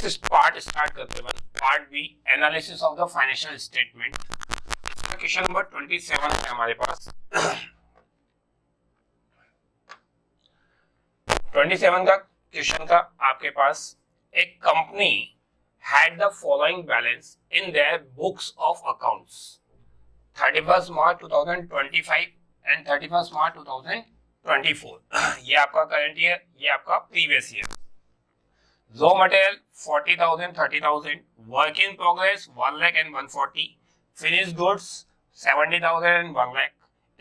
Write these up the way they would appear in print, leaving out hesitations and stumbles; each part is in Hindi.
नेक्स्ट पार्ट स्टार्ट करते हैं, part B, analysis of the financial statement. Question number 27 है हमारे पास। 27 का क्वेश्चन का आपके पास, एक company had the following balance in their books of accounts 31st March 2025 and 31st March 2024। ये आपका करंट ईयर, ये आपका previous year. Raw material 40,000 30,000, work in progress 1 lakh and 140, finished goods 70,000 and 1 lakh,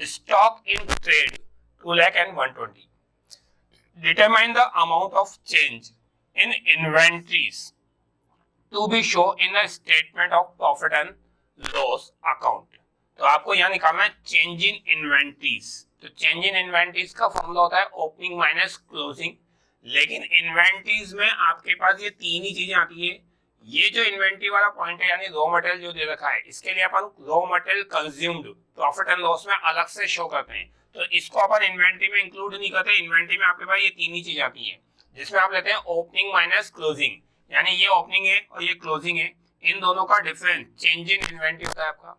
stock in trade 2 lakh and 120। Determine the amount of change in inventories to be shown in the statement of profit and loss account। तो आपको यहाँ निकालना है चेंज इन इन्वेंटरीज। तो चेंज इन इन्वेंटरीज का फॉर्मूला होता है ओपनिंग माइनस क्लोजिंग, लेकिन इन्वेंटरीज में आपके पास ये तीन ही चीजें आती है। ये जो इन्वेंटरी वाला पॉइंट है यानी रॉ मटेरियल जो दे रखा है, इसके लिए अपन raw material consumed profit and loss में अलग से शो करते हैं, तो इसको अपन इन्वेंटरी में इंक्लूड नहीं करते। इन्वेंटरी में आपके पास ये तीन ही चीज आती है, जिसमें आप लेते हैं ओपनिंग माइनस क्लोजिंग, यानी ये ओपनिंग है और ये क्लोजिंग है, इन दोनों का डिफरेंस चेंज इन इन्वेंटरी होता है आपका।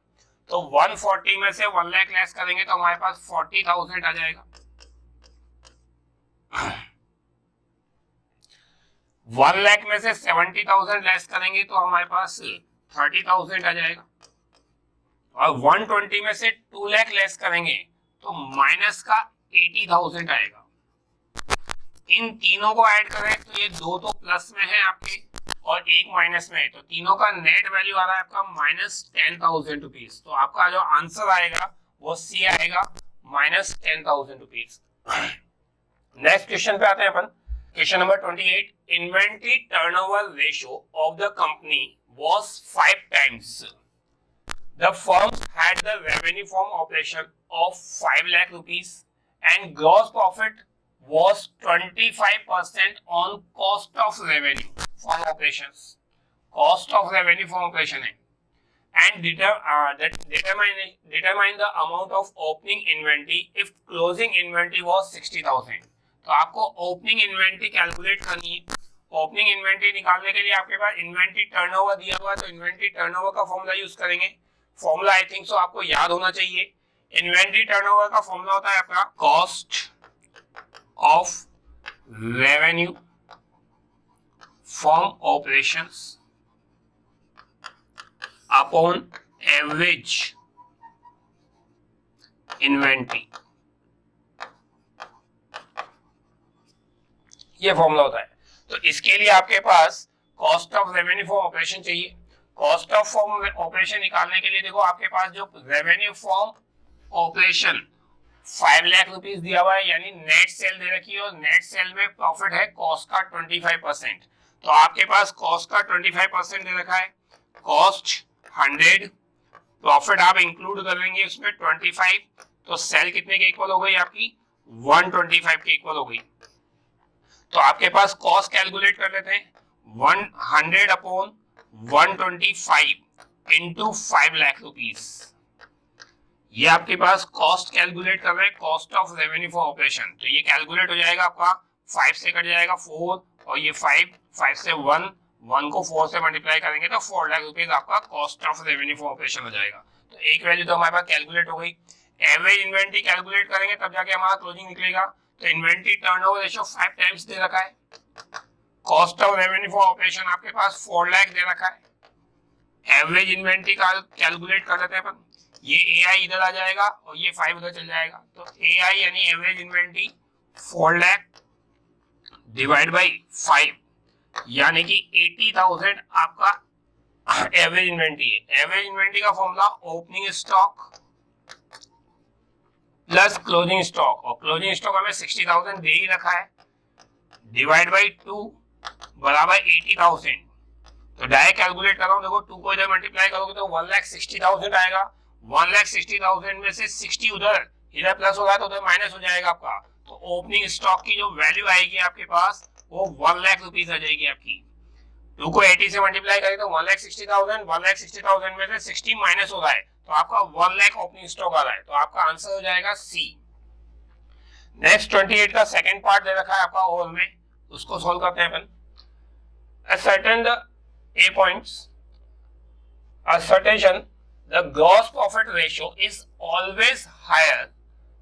तो 140 में से 1 लाख लेस करेंगे तो हमारे पास 40,000 आ जाएगा। 1 लाख में से 70,000 लेस करेंगे तो हमारे पास 30,000 आ जाएगा, और 120 में से 2 लाख लेस करेंगे तो माइनस का 80,000 आएगा। इन तीनों को ऐड करें तो ये दो तो प्लस में है आपके और एक माइनस में है, तो तीनों का नेट वैल्यू आ रहा है आपका -10,000 रुपीज। तो आपका जो आंसर आएगा वो सी आएगा -10,000 रुपीज। नेक्स्ट क्वेश्चन पे आते हैं अपन। Question number 28, inventory turnover ratio of the company was 5 times। The firm had the revenue from operation of 5 lakh rupees and gross profit was 25% on cost of revenue from operations। cost of revenue from operation है, and determine the amount of opening inventory if closing inventory was 60,000। तो आपको opening inventory कैलकुलेट करनी है। opening inventory निकालने के लिए आपके पास inventory turnover दिया हुआ है, तो inventory turnover का फॉर्मूला यूज करेंगे। फॉर्मूला आई थिंक सो आपको याद होना चाहिए। inventory turnover का फॉर्मूला होता है आपका cost of revenue from operations upon average inventory। ये फॉर्मूला होता है। तो इसके लिए आपके पास cost of revenue for operation चाहिए। कॉस्ट ऑफ ऑपरेशन निकालने के लिए देखो आपके पास जो revenue from operation 5 lakh rupees दिया हुआ है, यानी नेट सेल दे रखी है, और नेट सेल में प्रॉफिट है कॉस्ट का 25%। तो आपके पास कॉस्ट का 25% दे रखा है, कॉस्ट 100, प्रॉफिट आप इंक्लूड कर लेंगे उसमें 25, तो सेल कितने के इक्वल हो गई आपकी 125 के इक्वल हो गई। तो आपके पास कॉस्ट कैलकुलेट कर लेते हैं, 100 अपॉन 125 इंटू 5 लाख रुपीस। ये आपके पास कॉस्ट कैलकुलेट कर रहे हैं, cost of revenue for operation. तो ये कैलकुलेट हो जाएगा आपका 5 से कट जाएगा 4, और ये 5 से 1 को 4 से मल्टीप्लाई करेंगे तो 4 लाख रुपीज आपका cost of revenue for operation हो जाएगा। तो एक वैल्यू तो हमारे पास कैलकुलेट हो गई। एवरेज इन्वेंटरी कैलकुलेट करेंगे तब जाके हमारा क्लोजिंग निकलेगा। तो inventory turnover ratio 5 times they रखा है, cost of revenue for operation आपके पास 4 लाख दे रखा है। एवरेज इन्वेंटरी का कैलकुलेट कर लेते हैं अपन। ये AI इधर आ जाएगा और ये 5 उधर चल जाएगा, तो AI यानी average inventory 4 lakh divide by 5, यानी कि 80,000 आपका एवरेज इन्वेंटरी है। एवरेज इन्वेंटरी का formula opening stock plus closing stock, और क्लोजिंग स्टॉक हमें 60,000 दे ही रखा है, डिवाइड बाई 2 बराबर 80,000। तो डायरेक्ट कैलकुलेट कर रहा हूँ, देखो 2 को इधर मल्टीप्लाई करोगे तो 1,60,000 आएगा। 1,60,000 में से 60 उधर, इधर प्लस होगा तो उधर माइनस हो जाएगा आपका। तो ओपनिंग स्टॉक की जो वैल्यू आएगी आपके पास वो 1 लाख रुपीज आ जाएगी आपकी। 2 को 80 से मल्टीप्लाई करें तो 1,60,000, 1,60,000 में से 60 माइनस हो रहा है तो आपका 1 लाख ओपनिंग स्टॉक आ रहा है, तो आपका आंसर हो जाएगा सी। नेक्स्ट 28 का सेकंड पार्ट दे रखा है आपका ओवल में, उसको सॉल्व करते हैं अपन। ascertain the A points, assertion the gross profit ratio is always higher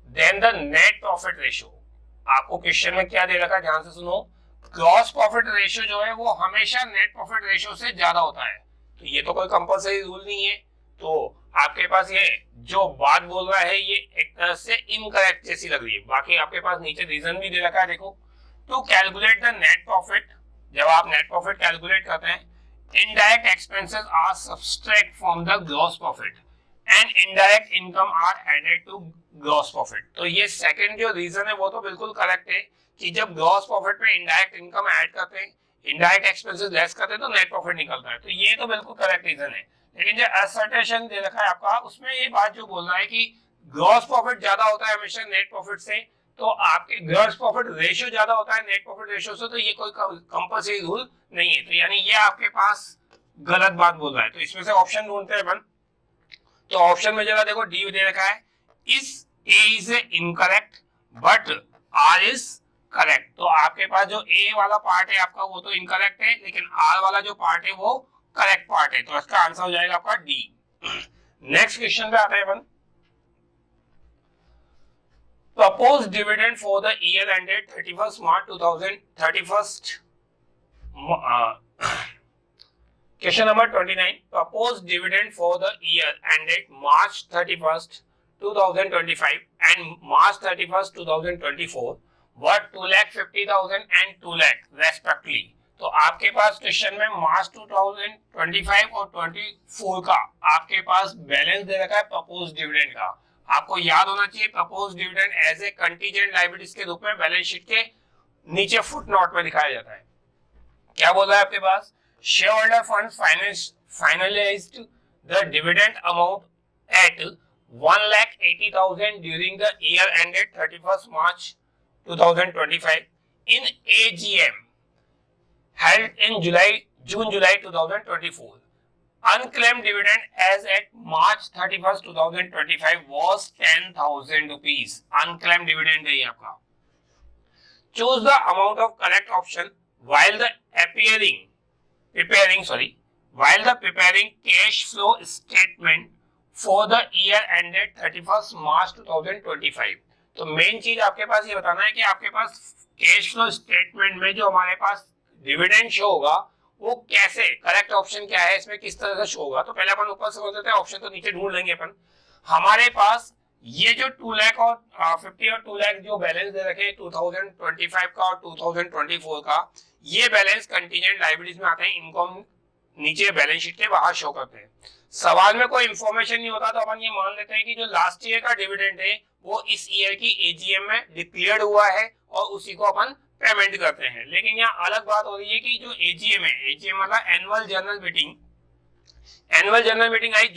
than the net profit ratio. आपको क्वेश्चन में क्या दे रखा है, ध्यान से सुनो, ग्रॉस प्रॉफिट रेशियो जो है वो हमेशा नेट प्रॉफिट रेशियो से ज्यादा होता है। तो ये तो कोई कंपलसरी रूल नहीं है, तो आपके पास ये जो बात बोल रहा है ये एक तरह से इनकरेक्ट जैसी लग रही है। बाकी आपके पास नीचे रीजन भी दे रखा है, देखो, to calculate the net profit, जब आप नेट प्रॉफिट कैलकुलेट करते हैं, indirect expenses are subtract from the gross profit and indirect income are added to gross profit। तो ये सेकंड जो रीजन है वो तो बिल्कुल करेक्ट है कि जब ग्रॉस प्रॉफिट में इनडायरेक्ट इनकम ऐड करते हैं, इनडायरेक्ट एक्सपेंसेस लेस करते हैं तो नेट प्रॉफिट निकलता है। तो ये तो बिल्कुल करेक्ट रीजन है। लेकिन जो असर्टेशन दे रखा है आपका, उसमें ये बात जो बोल रहा है कि ग्रॉस प्रॉफिट ज्यादा होता है हमेशा नेट प्रॉफिट से, तो आपके ग्रॉस प्रॉफिट रेशियो ज्यादा होता है नेट प्रॉफिट रेशियो से, तो ये कोई कंपल्सरी रूल नहीं है। तो यानी ये आपके पास गलत बात बोल रहा है। तो इसमें से ऑप्शन ढूंढते हैं अपन। तो ऑप्शन में जरा देखो, डी दे रखा है, इस A is incorrect but R is correct. तो आपके पास जो ए वाला पार्ट है आपका वो तो इनकरेक्ट है, लेकिन आर वाला जो पार्ट है वो करेक्ट पार्ट है। तो इसका आंसर हो जाएगा आपका डी। नेक्स्ट क्वेश्चन पे आते हैं अपन। Proposed dividend for the year ended 31st March 2031st. Question number 29. Proposed dividend for the year ended March 31st, 2025 and March 31st, 2024 were 2,50,000 and 2 lakh respectively. तो आपके पास क्वेश्चन में मार्च 2025 और 24 का आपके पास बैलेंस दे रखा है प्रपोज्ड डिविडेंड का। आपको याद होना चाहिए proposed dividend as a contingent liabilities के रूप में बैलेंस शीट के नीचे फुटनोट में दिखाया जाता है। क्या बोल रहा है आपके पास, share holder fund finalized the dividend amount at 1,80,000 during the year ended 31st March 2025 in AGM held in June-July 2024. Unclaimed dividend as at March 31st, 2025 was 10,000 rupees. Unclaimed dividend है ये आपका। Choose the amount of correct option while the preparing cash flow statement for the year ended 31st March 2025। तो मेन चीज आपके पास ये बताना है कि आपके पास कैश फ्लो स्टेटमेंट में जो हमारे पास डिविडेंड शो होगा वो कैसे, करेक्ट ऑप्शन क्या है इसमें, किस तरह से शो होगा। तो पहले अपन ऊपर से बोल देते हैं, ऑप्शन तो नीचे ढूंढ लेंगे अपन। हमारे पास ये जो 2 लाख और 50 और 2 लाख जो बैलेंस दे रखे 2025 का और 2024 का, ये बैलेंस कंटीजेंट लायबिलिटीज में आते हैं, इनको नीचे बैलेंस शीट के बाहर शो करते हैं। सवाल में कोई इंफॉर्मेशन नहीं होता तो अपन ये मान लेते हैं कि जो लास्ट ईयर का डिविडेंड है वो इस ईयर की एजीएम में डिक्लेयर्ड हुआ है और उसी को अपन पेमेंट करते हैं। लेकिन यहाँ अलग बात हो रही है कि जो एजीएम है, एजीएम मतलब एनुअल जनरल मीटिंग आई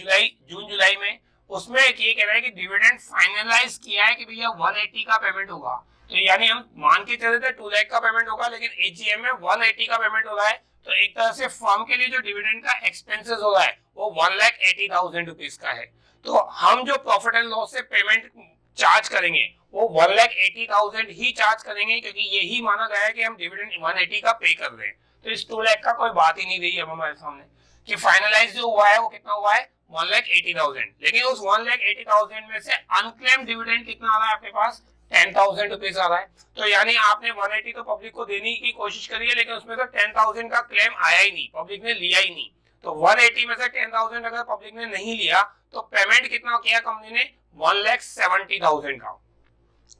जून जुलाई में, उसमें ये कह रहा है कि डिविडेंड फाइनलाइज किया है कि भैया 180 का पेमेंट होगा। तो यानी हम मान के चले थे 2 लाख का पेमेंट होगा, लेकिन एजीएम में 180 का पेमेंट हो रहा है। तो एक तरह से फर्म के लिए जो डिविडेंड का एक्सपेंसेस हो रहा है वो 1,80,000 रुपीज का है। तो हम जो प्रॉफिट एंड लॉस से पेमेंट चार्ज करेंगे वो 1,80,000 ही चार्ज करेंगे, क्योंकि यही माना गया है कि हम डिविडेंड 180 का पे कर रहे हैं। तो इस 2 लाख का कोई बात ही नहीं रही है हमारे सामने कि फाइनलाइज जो हुआ है वो कितना हुआ है 1,80,000। लेकिन उस 1,80,000 में से अनक्लेम्ड डिविडेंड कितना आ रहा है आपके पास, 10,000 रुपीज आ रहा है। तो यानी आपने 180 तो पब्लिक को देने की कोशिश करी है, लेकिन उसमें से 10,000 का क्लेम आया ही नहीं, पब्लिक ने लिया ही नहीं। तो 180 में से 10,000 अगर पब्लिक ने नहीं लिया तो पेमेंट कितना किया कंपनी ने, 1,70,000 का।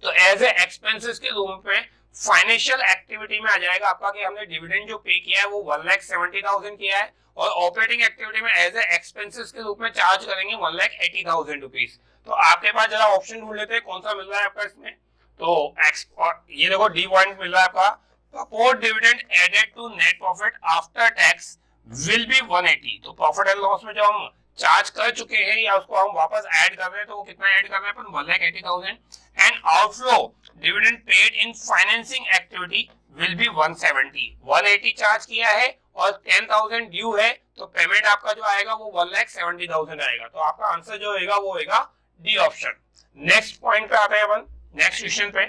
तो एज ए एक्सपेंसेस के रूप में फाइनेंशियल एक्टिविटी में आ जाएगा आपका कि हमने डिविडेंड जो पे किया है वो 1,70,000 किया है, और ऑपरेटिंग एक्टिविटी में एज ए एक्सपेंसेस के रूप में चार्ज करेंगे 1,80,000 रुपीज। तो आपके पास जरा ऑप्शन ढूंढ लेते हैं कौन सा मिल रहा है आपका इसमें। तो ये देखो डी पॉइंट मिल रहा है आपका, proposed dividend added to net profit after tax will be 180। तो प्रॉफिट एंड लॉस में जो हम चार्ज कर चुके हैं या उसको हम वापस ऐड कर रहे हैं, तो वो कितना ऐड कर रहे हैं अपन, 1,80,000। And outflow dividend paid in financing activity will be 170। 180 charge किया है और 10,000 ड्यू है, तो पेमेंट आपका जो आएगा वो 1,70,000 आएगा। तो आपका आंसर जो होगा वो होगा डी ऑप्शन। नेक्स्ट पॉइंट पे आते हैं अपन, नेक्स्ट क्वेश्चन पे।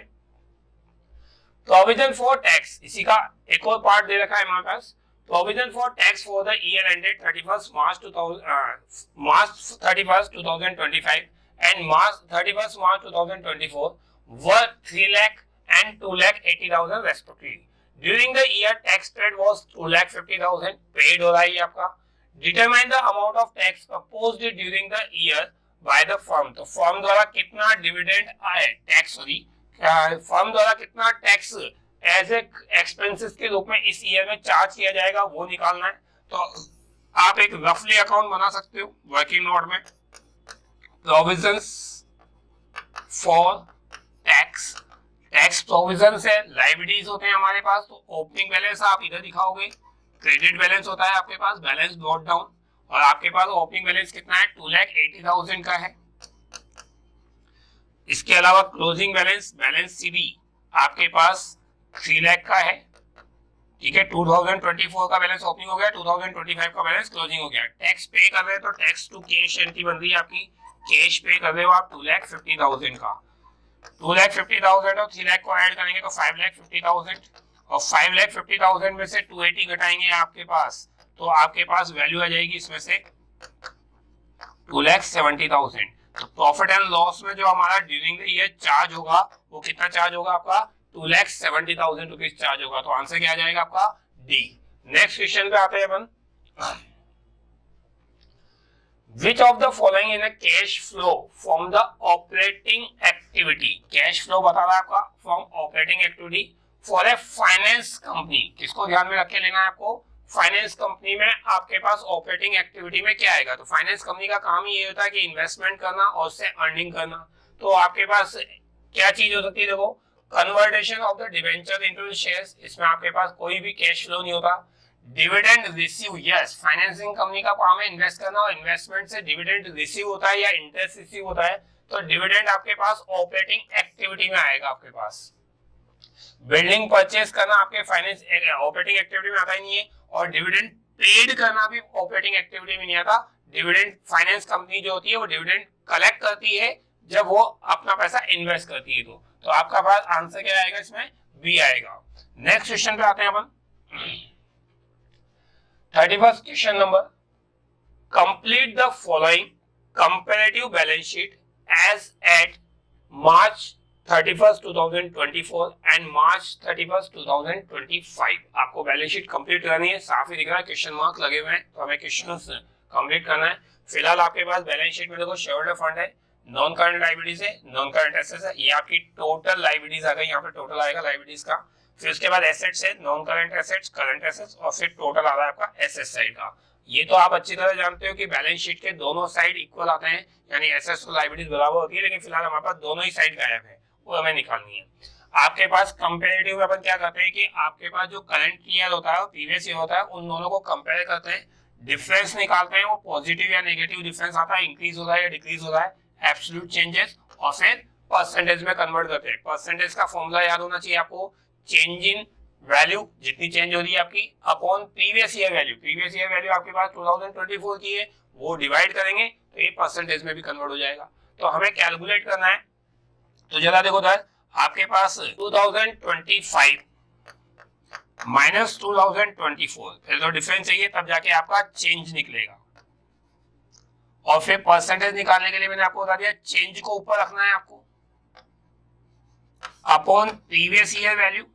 प्रोविजन फॉर टैक्स, इसी का एक और पार्ट दे रखा है हमारे पास। Provision for tax for the year ended 31st March 2025 and March 31st March 2024 were 3 lakh and 2 lakh 80,000 respectively. During the year tax paid was 2 lakh 50,000 paid हो रहा है आपका. Determine the amount of tax proposed during the year by the firm. तो फर्म द्वारा कितना डिविडेंड आए, टैक्स सॉरी फर्म द्वारा कितना टैक्स एज ए एक्सपेंसेस के रूप में इस ईयर में चार्ज किया जाएगा वो निकालना है. तो आप एक रफली अकाउंट बना सकते हो वर्किंग नोट में. Provisions for tax, tax provision है, लायबिलिटीज होते हैं हमारे पास. तो ओपनिंग बैलेंस आप इधर दिखाओगे, क्रेडिट बैलेंस होता है आपके पास, बैलेंस ब्रॉट डाउन, और आपके पास ओपनिंग बैलेंस कितना है 2,80,000 का है. इसके अलावा क्लोजिंग बैलेंस, बैलेंस सीडी आपके पास 3 लाख का है. ठीक है, 2024 का बैलेंस ओपनिंग हो गया, 2025 का बैलेंस क्लोजिंग हो गया. टैक्स पे कर रहे हैं तो टैक्स टू कैश एंट्री बन रही है आपकी, कैश पे कर रहे हो आप 2,50,000 का. 2,50,000 और 3 लाख को ऐड करेंगे तो 5,50,000, और 5,50,000 में से 280 घटाएंगे आपके पास तो आपके पास वैल्यू आ जाएगी इसमें से 2,70,000. तो प्रॉफिट एंड लॉस में जो हमारा ड्यूरिंग द ईयर चार्ज होगा वो कितना चार्ज होगा आपका 2,70,000 रुपीज चार्ज होगा. तो आंसर क्या आ जाएगा आपका डी. नेक्स्ट क्वेश्चन पे आते हैं अपन. Which of the following in a cash flow from the operating activity? Cash flow बता रहा है आपका from operating activity for a finance company. किसको ध्यान में रख के लेना है आपको? फाइनेंस कंपनी में आपके पास ऑपरेटिंग एक्टिविटी में क्या आएगा? तो फाइनेंस कंपनी का काम ही ये होता है कि इन्वेस्टमेंट करना और उससे अर्निंग करना. तो आपके पास क्या चीज हो सकती है? देखो, conversion of the debenture into shares, इसमें आपके पास कोई भी कैश फ्लो नहीं होता. Dividend receive, yes, financing company का काम है इन्वेस्ट करना और इन्वेस्टमेंट से डिविडेंड रिसीव होता है या इंटरेस्ट रिसीव होता है. तो डिविडेंड आपके पास ऑपरेटिंग एक्टिविटी में आएगा. आपके पास बिल्डिंग परचेज करना आपके फाइनेंस ऑपरेटिंग एक्टिविटी में आता ही नहीं है, और डिविडेंड पेड करना भी ऑपरेटिंग एक्टिविटी में नहीं आता. डिविडेंड फाइनेंस कंपनी जो होती है वो डिविडेंड कलेक्ट करती है जब वो अपना पैसा इन्वेस्ट करती है. तो आपका पास आंसर क्या आएगा? इसमें बी आएगा. नेक्स्ट क्वेश्चन पे आते हैं अपन. 31st question number. Complete the following comparative balance sheet as at March 31st 2024 and March 31st 2025. आपको बैलेंस शीट कंप्लीट करनी है. साफ ही दिख रहा है, क्वेश्चन मार्क लगे हुए हैं, तो हमें क्वेश्चन कंप्लीट करना है. फिलहाल आपके पास बैलेंस शीट में देखो शेयर होल्डर फंड है, नॉन करंट लायबिलिटीज है, नॉन करंट एसेट्स है. ये आपकी टोटल लायबिलिटीज आ गई, यहाँ पे टोटल आएगा लायबिलिटीज का. फिर उसके बाद एसेट्स है, non current assets, current assets, और फिर टोटल आ रहा है आपका एसेट साइड का. ये तो आप अच्छी तरह जानते हो कि बैलेंस शीट के दोनों साइड इक्वल आते हैं, यानी एसेट्स और लायबिलिटीज बराबर होती है. लेकिन फिलहाल हमारे पास दोनों ही साइड गायब है, वो हमें निकालनी है. आपके पास कंपैरेटिव में अपन क्या करते हैं कि आपके पास जो करंट ईयर होता है और प्रीवियस ईयर होता है, उन दोनों को कंपेयर करते हैं, डिफरेंस निकालते हैं, वो पॉजिटिव या नेगेटिव डिफरेंस आता है, इंक्रीज हो रहा है या डिक्रीज हो रहा है, एब्सोल्यूट चेंजेस, और फिर परसेंटेज में कन्वर्ट करते हैं. परसेंटेज का फॉर्मूला याद होना चाहिए आपको, चेंज इन वैल्यू, जितनी चेंज हो रही है आपकी, upon previous year value. Previous year value आपके पास 2024 की है, वो डिवाइड करेंगे तो ये परसेंटेज में भी कन्वर्ट हो जाएगा. तो हमें कैलकुलेट करना है. तो जरा देखो सर, आपके पास 2025 माइनस 2024, फिर तो डिफरेंस चाहिए, तब जाके आपका चेंज निकलेगा. और फिर परसेंटेज निकालने के लिए मैंने आपको बता दिया, चेंज को ऊपर रखना है आपको, upon previous year value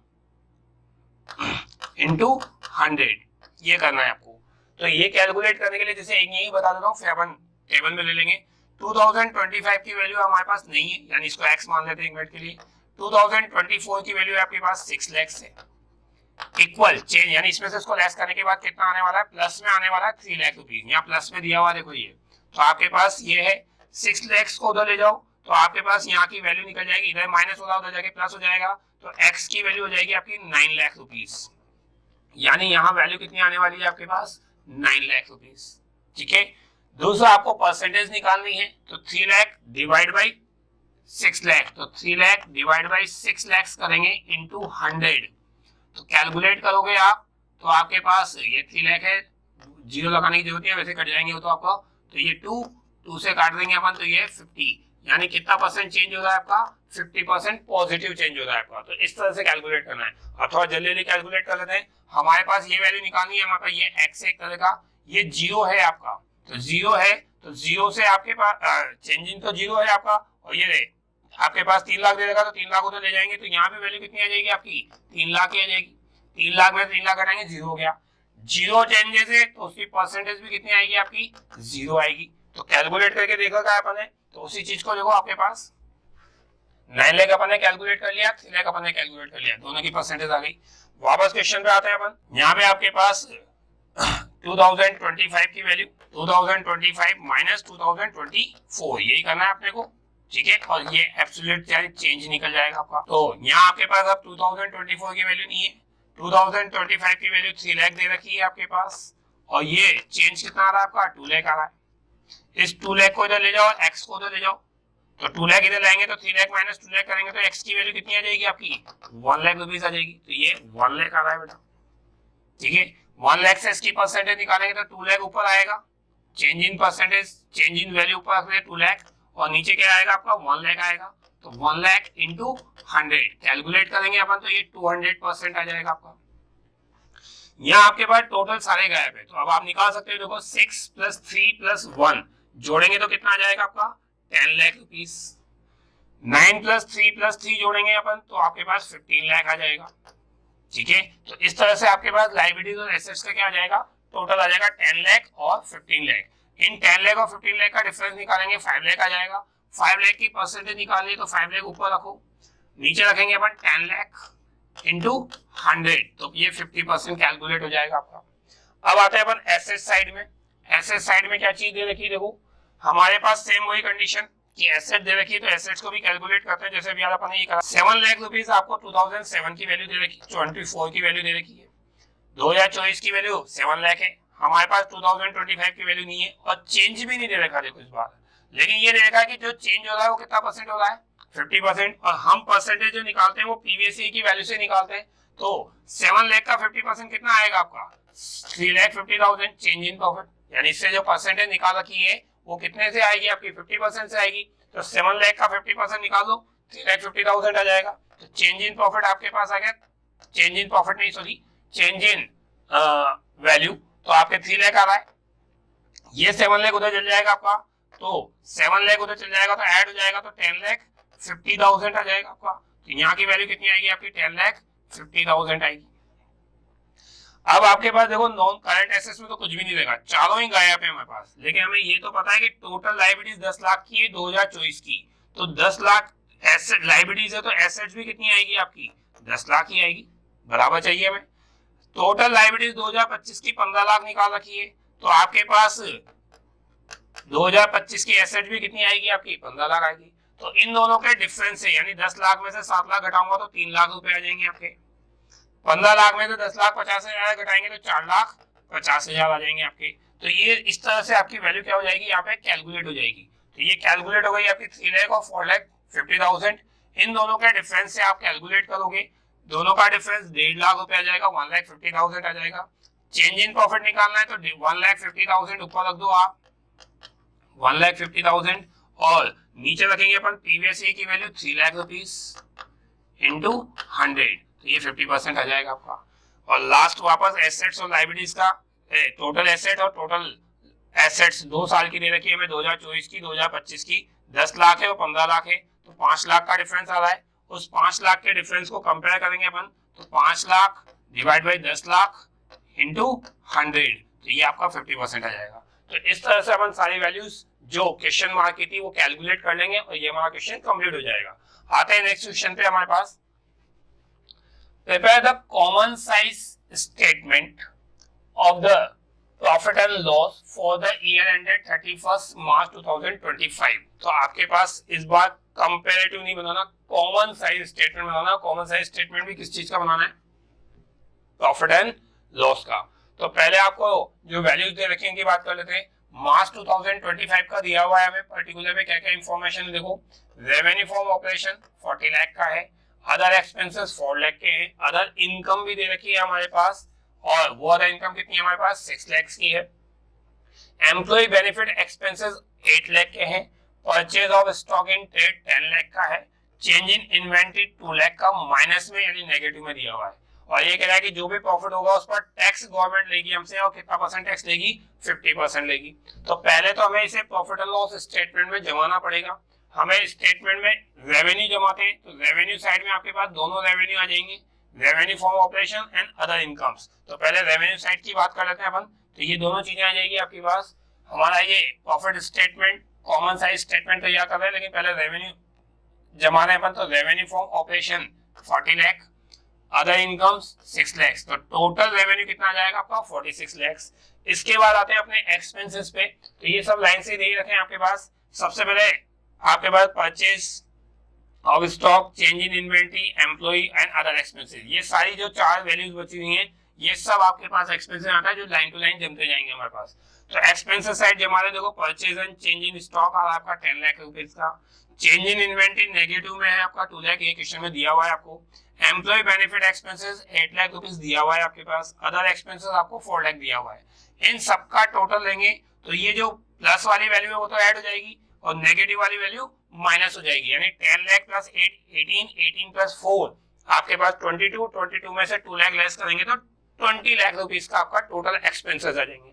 into 100, ये करना है आपको. तो ये कैलकुलेट करने के लिए जैसे एक यही बता देता हूँ, फिर अपन टेबल में ले लेंगे. 2025 की वैल्यू हमारे पास नहीं है, यानी इसको x मान लेते हैं एक मिनट के लिए. 2024 की वैल्यू आपके पास 6 लाख है, इक्वल चेंज, यानी इसमें से इसको लेस करने के बाद कितना आने वाला है? प्लस में आने वाला है 3 लाख रुपीज. यहाँ प्लस में दिया हुआ देखो ये, तो आपके पास ये है 6 लाख को उधर ले जाओ तो आपके पास यहाँ की वैल्यू निकल जाएगी, इधर माइनस होगा उधर जाके प्लस हो जाएगा, तो x की वैल्यू हो जाएगी आपकी 9 लाख रुपीज. यानी यहाँ वैल्यू कितनी आने वाली है आपके पास? 9 लाख रुपीज. ठीक है. दूसरा आपको परसेंटेज निकालनी है, तो 3 लाख डिवाइड बाई 6 लाख, तो 3 लाख डिवाइड बाई 6 लाख करेंगे इनटू 100. तो कैलकुलेट करोगे आप तो आपके पास ये 3 लाख है, जीरो लगाने की जरूरत है, वैसे कट जाएंगे वो तो आपको. तो ये 2 से काट देंगे अपन, तो ये 50, यानी कितना परसेंट चेंज हो रहा है आपका, 50% पॉजिटिव चेंज हो रहा है आपका। तो इस तरह से कैलकुलेट करना है। अब थोड़ा जल्दी जल्दी कैलकुलेट कर लेते हैं। हमारे पास ये वैल्यू निकालनी है, हमारे पास ये x एक तरह का, ये 0 है आपका, तो 0 है, तो 0 से आपके पास चेंज इन तो 0 है आपका, और ये आपके पास 3 लाख दे देगा, तो 3 लाख उधर ले जाएंगे, तो यहाँ पे वैल्यू कितनी आ जाएगी आपकी, 3 लाख ही आ जाएगी। 3 लाख में 3 लाख घटाएंगे, 0 हो गया। 0 चेंजेस है तो उसकी परसेंटेज भी कितनी आएगी आपकी, 0 आएगी। तो कैलकुलेट करके देखो क्या अपन ने, तो उसी चीज को देखो आपके पास 9 लाख अपन ने कैलकुलेट कर लिया, 3 लाख अपन ने कैलकुलेट कर लिया, दोनों की परसेंटेज आ गई। वापस क्वेश्चन पे आते हैं अपन। यहाँ पे आपके पास 2025 की वैल्यू 2025 माइनस 2024 यही करना है अपने को, ठीक है, और ये एब्सोल्यूट चेंज निकल जाएगा आपका। तो यहाँ आपके पास अब 2024 की वैल्यू नहीं है, 2025 की वैल्यू 3 लाख दे रखी है आपके पास, और ये चेंज कितना आ रहा है आपका, 2 लाख आ रहा है। इस 2 लाख को इधर ले जाओ, एक्स को इधर ले जाओ, तो 2 लाख इधर लाएंगे तो 3 लाख माइनस 2 लाख करेंगे तो एक्स की वैल्यू कितनी आ जाएगी आपकी, 1 लाख रुपीस आ जाएगी। तो ये 1 लाख आ रहा है बेटा, ठीक है। 1 लाख से इसकी परसेंटेज निकालेंगे तो 2 लाख ऊपर आएगा, change in percentage, change in value ऊपर रख रहे 2 लाख, और नीचे क्या आएगा आपका 1 लाख आएगा। तो 1 लाख इंटू 100 कैलकुलेट करेंगे अपन, तो ये 200% आ जाएगा आपका। यहाँ आपके पास टोटल सारे गायब है, तो अब आप निकाल सकते हो, देखो 6 + 3 + 1 जोड़ेंगे तो कितना आ जाएगा आपका, 10 लाख रुपीस। 9 + 3 + 3 जोड़ेंगे अपन तो आपके पास 15 लाख आ जाएगा, ठीक है। तो इस तरह से आपके पास लायबिलिटीज और एसेट्स का क्या आ जाएगा, टोटल आ जाएगा 10 लाख और 15 लाख। इन 10 लाख और 15 लाख का डिफरेंस निकालेंगे, 5 लाख आ जाएगा। 5 लाख की परसेंटेज निकालनी है तो 5 लाख ऊपर रखो, नीचे रखेंगे अपन 10 लाख इंटू 100, तो ये 50% कैलकुलेट हो जाएगा आपका। अब आते हैं अपन एसेट साइड में। एसेट साइड में क्या चीज दे रखी है, देखो हमारे पास सेम वही कंडीशन कि एसेट दे रखी है, तो एसेट्स को भी कैलकुलेट करते हैं। जैसे भी अपन ने ये करा, 7 लाख रुपीस आपको 2007 की वैल्यू दे रखी, 24 की वैल्यू दे रखी है, 2024 की वैल्यू 7 लाख है, हमारे पास 2025 की वैल्यू नहीं है, और चेंज भी नहीं दे रखा देखो इस बार, लेकिन ये दे रखा है कि जो चेंज हो रहा है वो कितना परसेंट हो रहा है, 50%, और हम परसेंटेज जो निकालते हैं वो पीवीएसई की वैल्यू से निकालते हैं। तो 7 लाख का 50% कितना आएगा आपका, 3,50,000 चेंज इन प्रॉफिट, यानी इससे जो परसेंटेज निकाल रखी है वो कितने से आएगी आपकी, 50% से आएगी। तो 7 लाख का 50% निकाल दो, 3,50,000 आ जाएगा। तो चेंज इन प्रॉफिट आपके पास आ गया, चेंज इन प्रॉफिट नहीं सॉरी चेंज इन वैल्यू, तो आपके 3 लाख आ रहा है। ये 7 लाख उधर चल जाएगा आपका, तो 7 लाख उधर चल जाएगा तो ऐड हो जाएगा, तो 10,50,000 आ जाएगा आपका। तो यहाँ की वैल्यू कितनी आएगी आपकी, 10,50,000 आएगी। अब आपके पास देखो नॉन करंट एसेट्स में तो कुछ भी नहीं रहेगा, चारों ही गायब है हमारे पास, लेकिन हमें ये तो पता है कि टोटल लायबिलिटीज 10 लाख की है 2024 की, तो 10 लाख एसेट लायबिलिटीज है, तो एसेट्स भी कितनी आएगी आपकी, 10 लाख ही आएगी, बराबर चाहिए हमें। टोटल लायबिलिटीज 2025 की 15 लाख निकाल रखी है, तो आपके पास 2025 की एसेट भी कितनी आएगी आपकी, 15 लाख आएगी। तो इन दोनों के डिफरेंस है, यानी 10 लाख में से 7 लाख घटाऊंगा तो 3 लाख रुपए आ जाएंगे आपके, 15 लाख में से 10,50,000 घटाएंगे तो 4,50,000 आ जाएंगे आपके। तो ये इस तरह से आपकी वैल्यू क्या हो जाएगी, यहाँ पे कैलकुलेट हो जाएगी। तो ये कैलकुलेट हो गई आपकी 3 लाख और 4,50,000। इन दोनों के डिफरेंस से आप कैलकुलेट करोगे, दोनों का डिफरेंस 1.5 लाख रुपए आ जाएगा, 1,50,000 आ जाएगा। चेंज इन प्रॉफिट निकालना है तो 1,50,000 ऊपर रख दो आप, 1,50,000, और नीचे रखेंगे अपन पीवीएसई की वैल्यू 3 लाख रुपीस इंटू 100, तो ये 50% आ जाएगा आपका। और लास्ट वापस एसेट्स और लायबिलिटीज का टोटल एसेट और टोटल एसेट्स 2 साल की दे रखी है हमें, 2024 की 2025 की, 10 लाख है और 15 लाख है, तो 5 लाख का डिफरेंस आ रहा है। उस 5 लाख के डिफरेंस को कंपेयर करेंगे अपन, तो 5 lakh divide by 10 lakh into 100, तो ये आपका 50% आ जाएगा। तो इस तरह से अपन सारी वैल्यूज जो क्वेश्चन मार्क की थी वो कैलकुलेट कर लेंगे और ये हमारा क्वेश्चन कंप्लीट हो जाएगा। आते हैं नेक्स्ट क्वेश्चन पे हमारे पास, prepare the common size statement of the profit and loss for the year ended 31st March 2025। तो आपके पास इस बार कंपैरेटिव नहीं बनाना, कॉमन साइज स्टेटमेंट बनाना। कॉमन साइज स्टेटमेंट भी किस चीज का बनाना है, प्रॉफिट एंड लॉस का। तो पहले आपको जो वैल्यूज दे रखी है उनकी बात कर लेते हैं। मार्च 2025 का दिया हुआ है हमें, पर्टिकुलर में क्या क्या इंफॉर्मेशन है देखो। रेवेन्यू फ्रॉम ऑपरेशन 40 लाख का है, अदर एक्सपेंसेस 4 लाख के हैं, अदर इनकम भी दे रखी है हमारे पास, और वो अदर इनकम कितनी है हमारे पास 6 लाख की है। एम्प्लॉय बेनिफिट एक्सपेंसेस 8 लाख के हैं, purchase of stock in trade 10 lakh का है, चेंज इन इन्वेंटरी 2 लाख का माइनस में यानी नेगेटिव में दिया हुआ है, और ये कह रहा है कि जो भी प्रॉफिट होगा उस पर टैक्स गवर्नमेंट लेगी हमसे, और कितना परसेंट टैक्स लेगी, 50% लेगी। तो पहले तो हमें इसे प्रॉफिट एंड लॉस स्टेटमेंट में जमाना पड़ेगा। हमें स्टेटमेंट में रेवेन्यू जमाते हैं, तो रेवेन्यू साइड में आपके पास दोनों रेवेन्यू आ जाएंगे, revenue from operation and other incomes. तो पहले रेवेन्यू साइड की बात कर लेते हैं अपन, तो ये दोनों चीजें आ जाएगी आपके पास। हमारा ये profit statement common size statement तैयार कर रहे हैं, लेकिन पहले रेवेन्यू जमा रहे हैं अपन। तो revenue from operation 40 lakh, other incomes 6 lakh, तो टोटल रेवेन्यू कितना आ जाएगा आपका 46 लाख। इसके बाद आते हैं अपने एक्सपेंसेस पे, तो ये सब लाइन से दे रखे हैं आपके पास। सबसे पहले आपके पास purchase of stock, change in inventory, employ and other expenses, ये सारी जो चार वैल्यूज बची हुई हैं ये सब आपके पास एक्सपेंसेस आता है, जो लाइन टू लाइन जमते जाएंगे हमारे पास। तो एक्सपेंसेस साइड जमा रहे, देखो purchase and change in stock आ रहा है आपका 10 लाख रुपीज का, चेंज इन इन्वेंटरी नेगेटिव में है आपका 2 लाख, ये क्वेश्चन में दिया हुआ है आपको। Employ benefit expenses 8 lakh rupees दिया हुआ है आपके पास, अदर एक्सपेंसेस आपको 4 लाख दिया हुआ है। इन सबका टोटल लेंगे तो ये जो प्लस वाली वैल्यू है वो तो ऐड हो जाएगी और नेगेटिव वाली वैल्यू माइनस हो जाएगी, यानी 10 लाख प्लस 8 18, 18 प्लस 4 आपके पास 22, 22 में से 2 लाख लेस करेंगे तो 20 लाख रुपीस का आपका टोटल एक्सपेंसेस आ जाएंगे।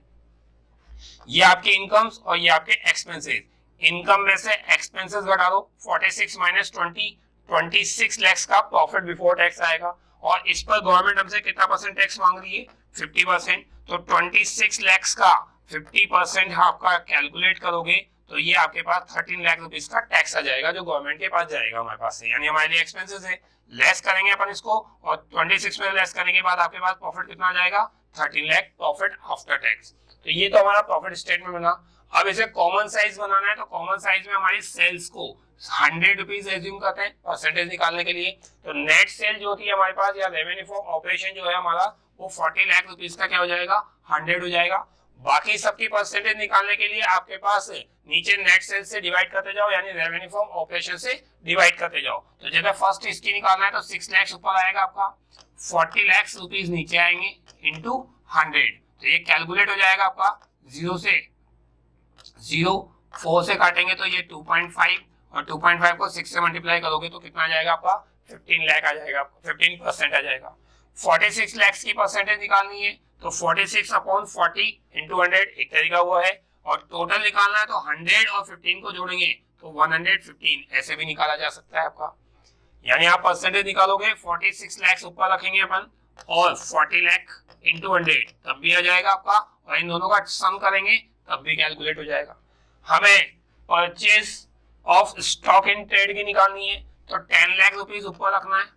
ये आपके इनकम्स और ये आपके एक्सपेंसेस। इनकम में से एक्सपेंसेस घटा दो, 46 माइनस 20, 26 लाख का प्रॉफिट बिफोर टैक्स आएगा, और इस पर गवर्नमेंट हमसे कितना परसेंट टैक्स मांग रही है, 50%। तो 26 लाख का 50% आपका कैलकुलेट करोगे तो ये आपके पास 13 लाख रुपीस का टैक्स आ जाएगा, जो गवर्नमेंट के पास जाएगा हमारे पास से, यानी हमारे लिए एक्सपेंसेस है। लेस करेंगे अपन इसको, और 26 में लेस करने के बाद आपके पास प्रॉफिट कितना आ जाएगा, 13 लाख प्रॉफिट आफ्टर टैक्स। तो ये तो हमारा प्रॉफिट स्टेटमेंट बना। अब इसे कॉमन साइज बनाना है, तो कॉमन साइज में हमारी सेल्स को 100 रुपीज एज्यूम करते हैं परसेंटेज निकालने के लिए। तो नेट सेल जो थी हमारे पास, या रेवेन्यू फ्रॉम ऑपरेशन जो है हमारा, वो 40 लाख रुपीज का क्या हो जाएगा, 100 हो जाएगा। बाकी सबकी परसेंटेज निकालने के लिए आपके पास नीचे नेट सेल्स से डिवाइड करते जाओ, यानी रेवेन्यू फ्रॉम ऑपरेशन से डिवाइड करते जाओ। तो जैसे फर्स्ट इसकी निकालना है तो 6 लाख ऊपर आएगा आपका, 40 लाख रुपीज नीचे आएंगे इनटू 100, तो ये कैलकुलेट हो जाएगा आपका 0 से 0, 4 से काटेंगे तो ये 2.5, और 2.5 को 6 से मल्टीप्लाई करोगे तो कितना आ जाएगा आपका, 15 लाख आ जाएगा, 15% आ जाएगा। 46 लाख की परसेंटेज निकालनी है तो 46 अपॉन 40 इंटू 100 एक तरीका वो है, और टोटल निकालना है तो 100 और 15 को जोड़ेंगे तो 115, ऐसे भी निकाला जा सकता है आपका। यानी आप परसेंटेज निकालोगे 46 लाख ऊपर रखेंगे अपन, और 40 लाख इंटू 100 तब भी आ जाएगा आपका, और इन दोनों का सम करेंगे तब भी कैलकुलेट हो जाएगा। हमें purchase of stock in trade की निकालनी है तो 10 लाख रुपीज ऊपर रखना है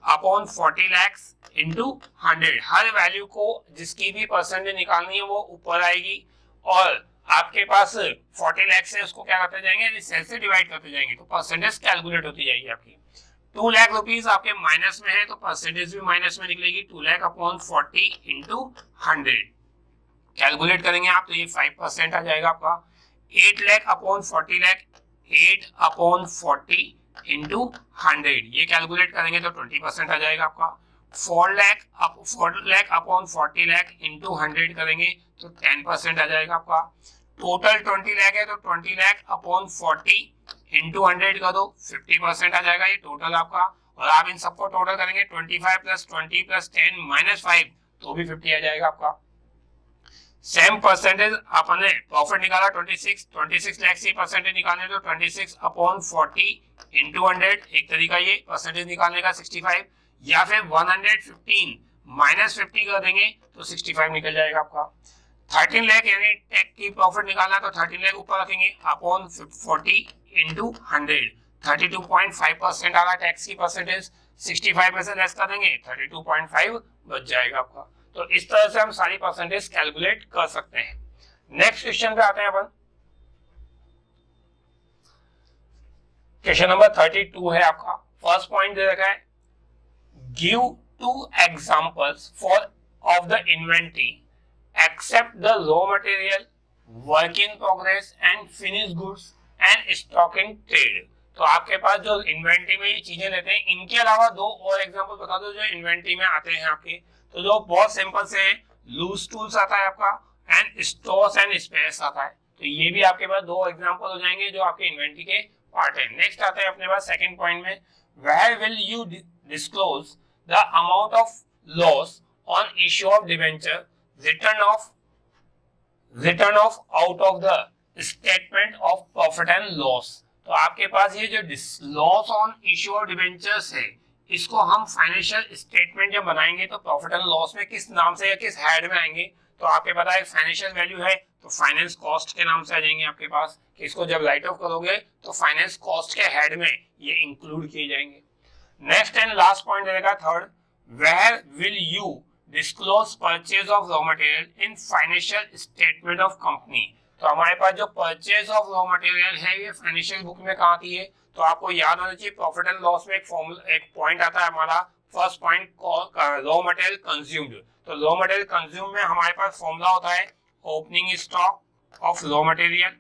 अपॉन 40 लाख इंटू 100, हर वैल्यू को जिसकी भी परसेंटेज निकालनी है वो ऊपर आएगी, और आपके पास 40 लाख से उसको क्या करते जाएंगे, सेल से डिवाइड करते जाएंगे तो परसेंटेज कैलकुलेट होती जाएगी आपकी। 2 लाख रुपीज आपके माइनस में है तो परसेंटेज भी माइनस में निकलेगी, 2 लाख अपॉन 40 इंटू 100 कैलकुलेट करेंगे आप तो ये 5% आ जाएगा आपका। 8 lakh upon 40 lakh, 8 upon 40 into 100 ये कैलकुलेट करेंगे तो 20% आ जाएगा आपका। 4 लाख अपॉन 40 लाख इंटू 100 करेंगे तो 10% आ जाएगा आपका। टोटल 20 लाख है तो 20 लाख अपॉन 40 इंटू 100 का दो 50% आ जाएगा ये टोटल आपका। और आप इन सबको टोटल करेंगे 25 प्लस 20 प्लस 10 माइनस 5 तो भी 50 आ जाएगा आपका। सेम परसेंटेज आपने प्रॉफिट निकाला 26 लाख से परसेंटेज निकालने तो 26 अपॉन 40 इंटू 100 एक तरीका ये परसेंटेज निकालने का 65, या फिर 115 माइनस 50 कर देंगे तो 65 निकल जाएगा आपका। 13 लाख यानी टेक की प्रॉफिट निकालना तो 13 लाख ऊपर रखेंगे अपॉन 40 इंटू 100, 32.5% आ रहा टैक्स की परसेंटेज, 65 में से लेस कर देंगे 32.5 बच जाएगा आपका। तो इस तरह से हम सारी परसेंटेज कैलकुलेट कर सकते हैं। नेक्स्ट क्वेश्चन पे आते हैं अपन। क्वेश्चन नंबर 32 है आपका। फर्स्ट पॉइंट दे रखा है, give 2 examples for of the inventory except the raw material, work in progress and finish goods and stock in trade. तो आपके पास जो इन्वेंटरी में ये चीजें लेते हैं, इनके अलावा 2 और एग्जांपल बता दो जो इन्वेंटरी में आते हैं आपके। तो जो बहुत सिंपल से है, लूज टूल्स आता है आपका, एंड स्टोर्स एंड स्पेयर्स आता है। तो ये भी आपके पास दो एग्जांपल हो जाएंगे जो आपके इन्वेंटरी के पार्ट है। नेक्स्ट आता है अपने पास सेकंड पॉइंट में, where will you disclose the amount of loss on issue of debenture return of out of the statement of profit and loss. तो आपके पास ये जो loss on issue of debentures है, इसको हम फाइनेंशियल स्टेटमेंट जब बनाएंगे तो प्रॉफिट एंड लॉस में किस नाम से या किस हेड में आएंगे, तो आपके पता है फाइनेंशियल वैल्यू है तो फाइनेंस कॉस्ट के नाम से आ जाएंगे आपके पास, कि इसको जब राइट ऑफ करोगे तो फाइनेंस कॉस्ट के हेड में ये इंक्लूड किए जाएंगे। नेक्स्ट एंड लास्ट पॉइंट रहेगा third, where will you disclose purchase of raw material in financial statement of company. तो हमारे पास जो परचेज ऑफ रॉ मटेरियल है ये फाइनेंशियल बुक में कहाँ आती है, तो आपको याद होना चाहिए प्रॉफिट एंड लॉस में एक पॉइंट आता है हमारा, first point raw material consumed. तो रॉ मटेरियल कंज्यूम में हमारे पास फॉर्मूला होता है opening stock of raw material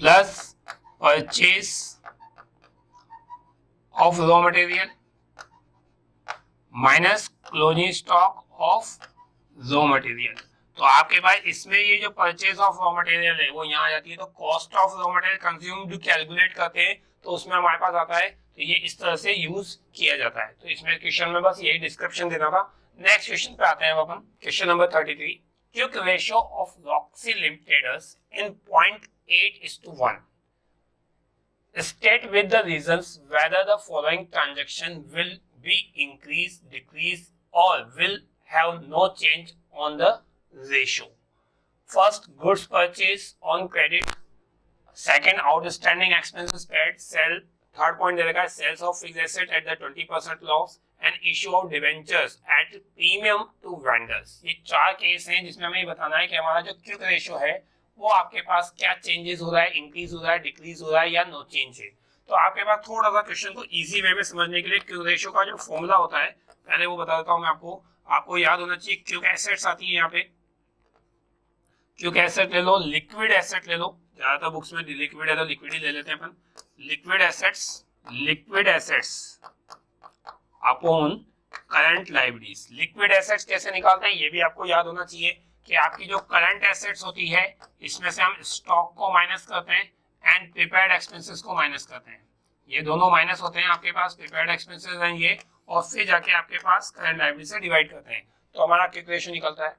plus purchase of raw material minus closing stock of raw material. तो आपके पास इसमें ये जो परचेज ऑफ रॉ मटेरियल है वो यहाँ आ जाती है, तो cost of raw material consumed calculate करते हैं तो उसमें हमारे पास आता है, तो ये इस तरह से यूज किया जाता है। तो इसमें क्वेश्चन में बस यही डिस्क्रिप्शन देना था। नेक्स्ट क्वेश्चन पे आते हैं अपन, question number 33, quick ratio of Roxy Limited in 0.8:1, state with the reasons whether the following transaction will be increase, decrease or will have no change on the ratio. First, goods purchase on credit. Second, outstanding expenses paid. Third point देगा sales of fixed asset at the 20% loss and issue of debentures at premium to vendors. ये चार केस हैं जिसमें हमें बताना है कि हमारा जो क्विक रेशियो है वो आपके पास क्या चेंजेस हो रहा है, इंक्रीज हो रहा है, डिक्रीज हो रहा है या नो चेंज है। तो आपके पास थोड़ा सा क्वेश्चन को इजी वे में समझने के लिए क्विक रेशियो का जो फॉर्मूला होता है पहले वो बता देता हूं मैं आपको याद होना चाहिए। क्विक एसेट्स आती है यहाँ पे, क्विक एसेट ले लो, लिक्विड एसेट ले लो, ज्यादातर बुक्स में लिक्विड है तो लिक्विड ही ले लेते हैं अपन। Liquid assets upon current liabilities. Liquid assets कैसे निकालते हैं ये भी आपको याद होना चाहिए कि आपकी जो करंट एसेट्स होती है इसमें से हम स्टॉक को माइनस करते हैं एंड प्रिपेयर्ड एक्सपेंसेस को माइनस करते हैं। ये दोनों माइनस होते हैं आपके पास, प्रिपेयर्ड एक्सपेंसेस हैं ये, और फिर जाके आपके पास करंट लायबिलिटी से डिवाइड करते हैं तो हमारा क्विक रेशियो निकलता है।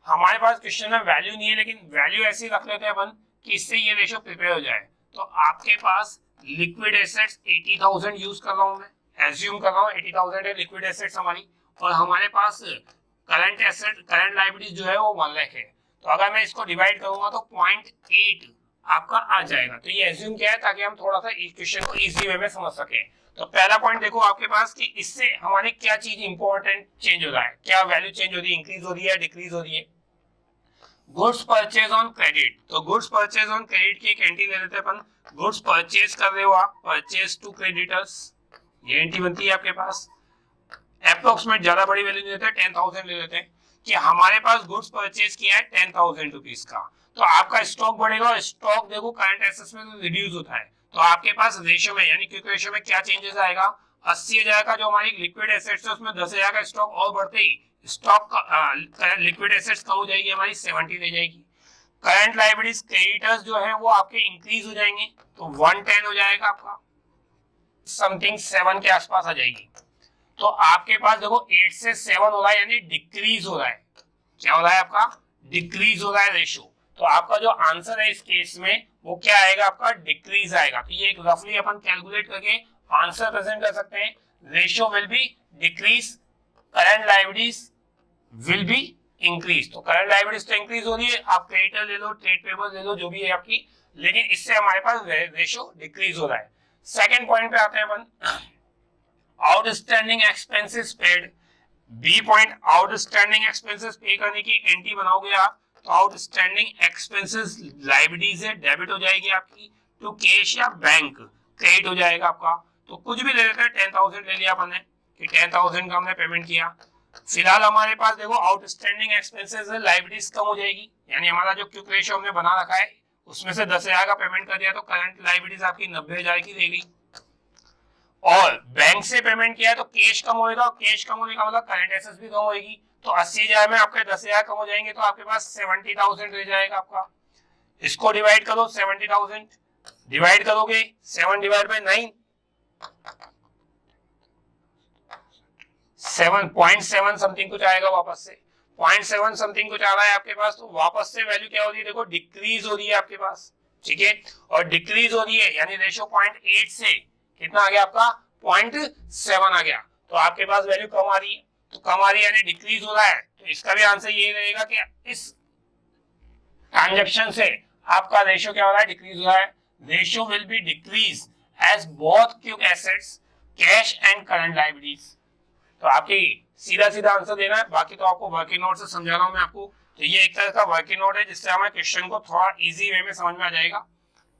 हमारे पास क्वेश्चन में वैल्यू नहीं है लेकिन वैल्यू ऐसी रख लेते हैं अपन कि इससे ये रेशियो प्रिपेयर हो जाए। तो आपके पास लिक्विड एसेट्स 80,000 यूज कर रहा हूं मैं, एज्यूम कर रहा हूं 80,000 है लिक्विड एसेट्स हमारी, और हमारे पास करंट एसेट करंट लायबिलिटी जो है वो 1 लाख है। तो अगर मैं इसको डिवाइड करूंगा तो 0.8 आपका आ जाएगा। तो ये एज्यूम किया है ताकि हम थोड़ा सा इस क्वेश्चन को इजी वे में समझ सके। तो पहला पॉइंट देखो आपके पास कि इससे हमारी क्या चीज इंपॉर्टेंट चेंज हो रहा है, क्या वैल्यू चेंज हो रही है, इंक्रीज हो रही है, डिक्रीज हो रही है। गुड्स परचेज ऑन क्रेडिट, तो गुड्स परचेज ऑन क्रेडिट की एक एंट्री ले लेते हैं अपन। गुड्स परचेज कर रहे हो आप, परचेज टू क्रेडिटर्स, ये एंट्री बनती है आपके पास। अप्रोक्सीमेट ज्यादा बड़ी वैल्यू नहीं लेते, 10,000 ले लेते हैं कि हमारे पास गुड्स परचेज किया है 10,000 रुपीज का। तो आपका स्टॉक बढ़ेगा और स्टॉक देखो करंट एसेट्स में तो रिड्यूस होता है, तो आपके पास रेशियो में यानी क्विक रेशियो में क्या चेंजेस आएगा, 80,000 का जो हमारी लिक्विड एसेट्स है उसमें 10,000 का स्टॉक और बढ़ते ही स्टॉक लिक्विड एसेट्स कम हो जाएगी हमारी 70 रह जाएगी। करंट लायबिलिटीज क्रेडिटर्स जो है वो आपके इंक्रीज हो जाएंगे तो 110 हो जाएगा आपका, समथिंग 7 के आसपास आ जाएगी। तो आपके पास देखो 8 से 7 हो रहा है यानी डिक्रीज हो रहा है। क्या हो रहा है आपका, डिक्रीज हो रहा है रेशियो। तो आपका जो आंसर है इस केस में वो क्या आएगा आपका, डिक्रीज आएगा। तो ये एक रफली अपन कैलकुलेट करके आंसर प्रेजेंट कर सकते हैं, ratio will be decrease, current liabilities will be increase. तो करंट लायबिलिटीज तो इंक्रीज हो रही है, आप क्रेडिटर ले लो, ट्रेड पेबल ले लो, जो भी है आपकी, लेकिन इससे हमारे पास रेशियो डिक्रीज हो रहा है। सेकेंड पॉइंट पे आते हैं अपन, outstanding expenses paid. B point, outstanding expenses pay करने की एंट्री बनाओगे आप तो आउटस्टैंडिंग एक्सपेंसेस लायबिलिटीज है, डेबिट हो जाएगी आपकी टू कैश या बैंक, क्रेडिट हो जाएगा आपका। तो कुछ भी ले लेते हैं, 10,000 ले लिया अपन ने कि 10,000 का हमने पेमेंट किया। फिलहाल हमारे पास देखो आउटस्टैंडिंग एक्सपेंसेस है, लायबिलिटीज कम हो जाएगी, यानी हमारा जो क्विक रेशियो हमने बना रखा है उसमें से 10,000 का पेमेंट कर दिया तो करंट लायबिलिटीज आपकी 90,000 की रह गई। और बैंक से पेमेंट किया है तो कैश कम होएगा, और कैश कम होने का मतलब करंट एसेट्स भी कम होएगी। तो 80,000 में आपके 10,000 कम हो जाएंगे, तो आपके पास 70,000 रह जाएगा आपका। इसको डिवाइड करो, 70,000 डिवाइड करोगे 7 डिवाइड बाई 9, 7.7 समथिंग कुछ आएगा वापस से, 0.7 समथिंग कुछ आ रहा है आपके पास। तो वापस से वैल्यू क्या हो रही है, देखो डिक्रीज हो रही है आपके पास, ठीक है। और डिक्रीज हो रही है यानी रेशियो 0.8 से कितना आ गया आपका 0.7 आ गया। तो आपके पास वैल्यू कम आ रही है, तो कम आ रही है यानी डिक्रीज हो रहा है। तो इसका भी आंसर यही रहेगा कि इस ट्रांजैक्शन से आपका रेशियो क्या हो रहा है, डिक्रीज हो रहा है। Ratio will be decrease as both quick assets cash and current liabilities. तो आपकी सीधा सीधा आंसर देना है, बाकी तो आपको वर्किंग नोट से समझा रहा हूं मैं आपको। तो ये एक तरह का वर्किंग नोट है जिससे हमें क्वेश्चन को थोड़ा इजी वे में समझ में आ जाएगा।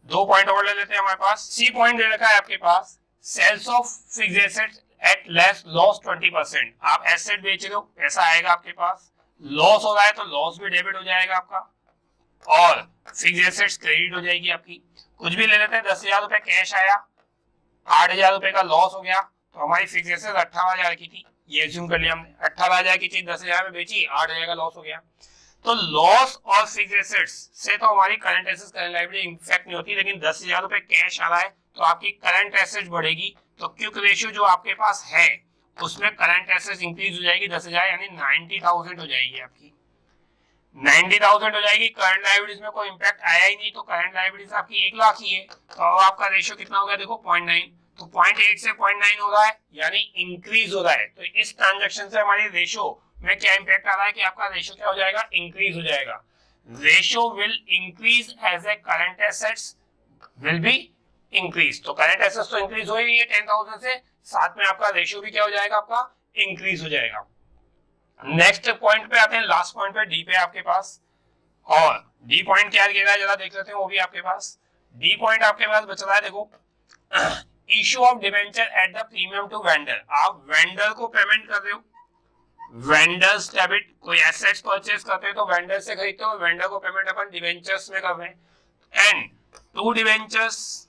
2 पॉइंट और ले लेते हैं हमारे पास। सी पॉइंट दे रखा है आपके पास, sales of fixed assets at less loss 20%। आप एसेट बेच रहे हो, पैसा आएगा आपके पास, लॉस हो रहा है तो लॉस भी डेबिट हो जाएगा आपका, और फिक्स्ड एसेट्स क्रेडिट हो जाएगी आपकी। कुछ भी ले लेते हैं, 10,000 रुपए कैश आया, 8,000 रुपए का लॉस हो गया, तो हमारी फिक्स्ड एसेट्स 18,000 की थी, ये एज्यूम कर लिया हमने। 18,000 की चीज 10,000 में बेची, 8,000 का लॉस हो गया। तो लॉस और फिक्स्ड एसेट्स से तो हमारी current assets current liability effect नहीं होती, लेकिन 10,000 रुपए कैश आ रहा है तो आपकी करंट एसेट्स बढ़ेगी। तो क्विक रेशियो जो आपके पास है उसमें करंट एसेट्स इंक्रीज हो जाएगी 10,000 यानी 90,000 हो जाएगी आपकी, 90,000 हो जाएगी। करंट लायबिलिटीज में कोई इंपैक्ट आया ही नहीं, तो करंट लायबिलिटीज आपकी 1 लाख ही है। तो अब आपका रेशियो कितना हो गया, देखो 0.9। तो 0.8 से 0.9 हो रहा है यानी इंक्रीज हो रहा है। तो इस ट्रांजैक्शन से हमारी रेशियो में क्या इंपैक्ट आ रहा है कि आपका रेशियो क्या हो जाएगा, इंक्रीज हो जाएगा। Ratio will increase as a current assets will be increase. तो करंट एसेट्स तो इंक्रीज हो ही रही है 10,000 से, साथ में आपका रेशियो भी क्या हो जाएगा, आपका इंक्रीज हो जाएगा। नेक्स्ट पॉइंट पे आते हैं, लास्ट पॉइंट पे डी पे आपके पास। और डी पॉइंट क्या कह रहा है जरा देख लेते हैं, वो भी आपके पास। डी पॉइंट आपके पास बच रहा है, देखो issue of debenture at the premium to vendor. आप वेंडर को पेमेंट कर रहे हो, वेंडर्स डेबिट, कोई एसेट्स परचेज करते हैं तो वेंडर से खरीदते हो, वेंडर को पेमेंट अपन डिबेंचर्स में कर रहे हैं। And to debentures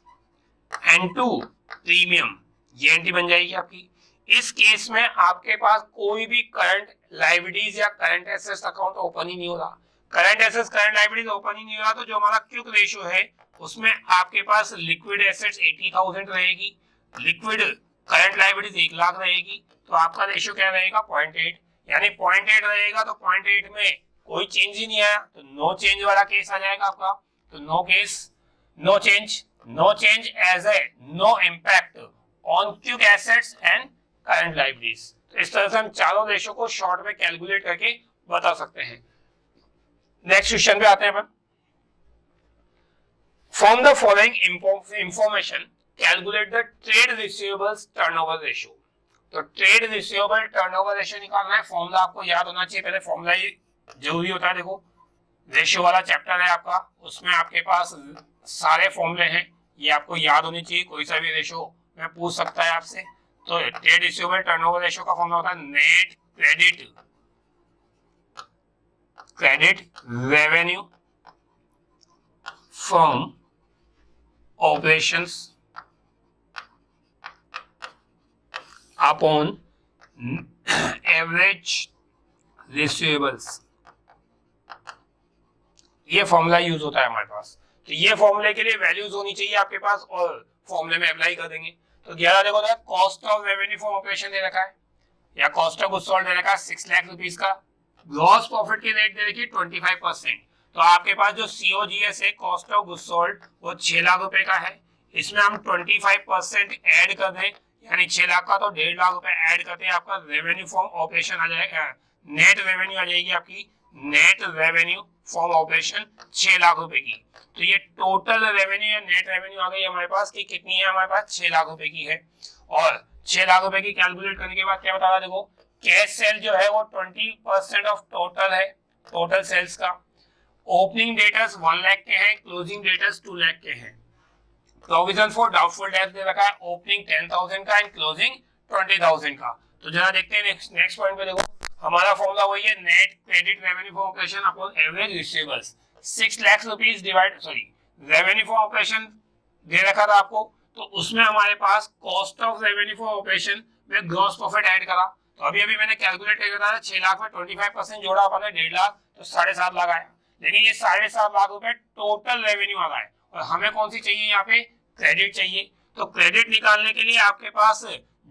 and to premium, ये एंट्री बन जाएगी आपकी। इस केस में आपके पास कोई भी करंट लायबिलिटीज या करंट एसेट्स अकाउंट ओपन ही नहीं हो रहा। Current assets current liabilities open ही नहीं हो रहा, तो जो हमारा क्विक रेशियो है उसमें आपके पास लिक्विड एसेट्स 80,000 रहेगी, लिक्विड करंट लायबिलिटीज 1 लाख रहेगी। तो आपका रेशियो क्या रहेगा, 0.8 यानी 0.8 रहेगा। तो 0.8 में कोई चेंज ही नहीं आया, तो नो चेंज वाला केस आ जाएगा आपका। तो no case, no change, no change as a no impact on quick assets and current liabilities. तो इस तरह से हम चारों रेशियो को शॉर्ट में कैलकुलेट करके बता सकते हैं। नेक्स्ट क्वेश्चन पे आते हैं अपन। From the following information calculate the trade receivables turnover ratio. तो ट्रेड रिसीवेबल टर्नओवर रेशियो निकालना है, फॉर्मूला आपको याद होना चाहिए। पहले फॉर्मूला ही जरूरी होता है, देखो रेशियो वाला चैप्टर है आपका, उसमें आपके पास सारे फॉर्मूले हैं, ये आपको याद होनी चाहिए। कोई सा भी रेशियो में पूछ सकता है आपसे। तो ट्रेड रिसीवेबल टर्नओवर रेशियो का फॉर्मूला होता है net credit revenue from operations upon average receivables. ये फॉर्मूला यूज होता है हमारे पास। तो ये फॉर्मूले के लिए वैल्यूज होनी चाहिए आपके पास और फॉर्मूले में अप्लाई कर देंगे। तो 11 देखो तो cost of revenue from operation दे रखा है या कॉस्ट ऑफ गुड्स सोल्ड दे रखा है 6 लाख रुपीस का। ग्रॉस प्रॉफिट की रेट दे रखी है 25%। तो आपके पास जो सीओजीएस है कॉस्ट ऑफ गुड्स सोल्ड वो 6 लाख रुपए का है, इसमें हम 25% ऐड कर दें यानी 6 लाख का, तो 1.5 लाख रुपए ऐड करते हैं, आपका रेवेन्यू फ्रॉम ऑपरेशन आ जाएगा, नेट रेवेन्यू आ जाएगी आपकी, net revenue from operation 6 lakh रुपए की। तो ये टोटल रेवेन्यू या नेट रेवेन्यू आ गई हमारे पास की कितनी है, हमारे पास 6 लाख रुपए की है। और 6 लाख रुपए की कैलकुलेट करने के बाद क्या बता रहा है, देखो कैश सेल जो है वो 20% ऑफ टोटल है, टोटल सेल्स का। ओपनिंग डेटर्स 1 लाख के हैं, क्लोजिंग डेटर्स 2 लाख के हैं। प्रोविजन फॉर डाउटफुल डेट दे रखा है, ओपनिंग 10,000 का एंड क्लोजिंग 20,000 का। तो जरा देखते हैं नेक्स्ट पॉइंट पे, देखो हमारा फॉर्मूला वही है, net credit revenue for operation upon average receivables. 6 lakh rupees divide revenue for operation दे रखा था आपको, तो उसमें हमारे पास cost of revenue for operation में ग्रॉस प्रॉफिट ऐड करा, तो अभी अभी मैंने कैलकुलेट करके बताया 6 लाख में 25% जोड़ा अपन ने 1.5 लाख, तो 7.5 लाख आया। लेकिन ये 7.5 लाख रुपए टोटल रेवेन्यू आ रहा है और हमें कौन सी चाहिए, यहाँ पे क्रेडिट चाहिए। तो क्रेडिट निकालने के लिए आपके पास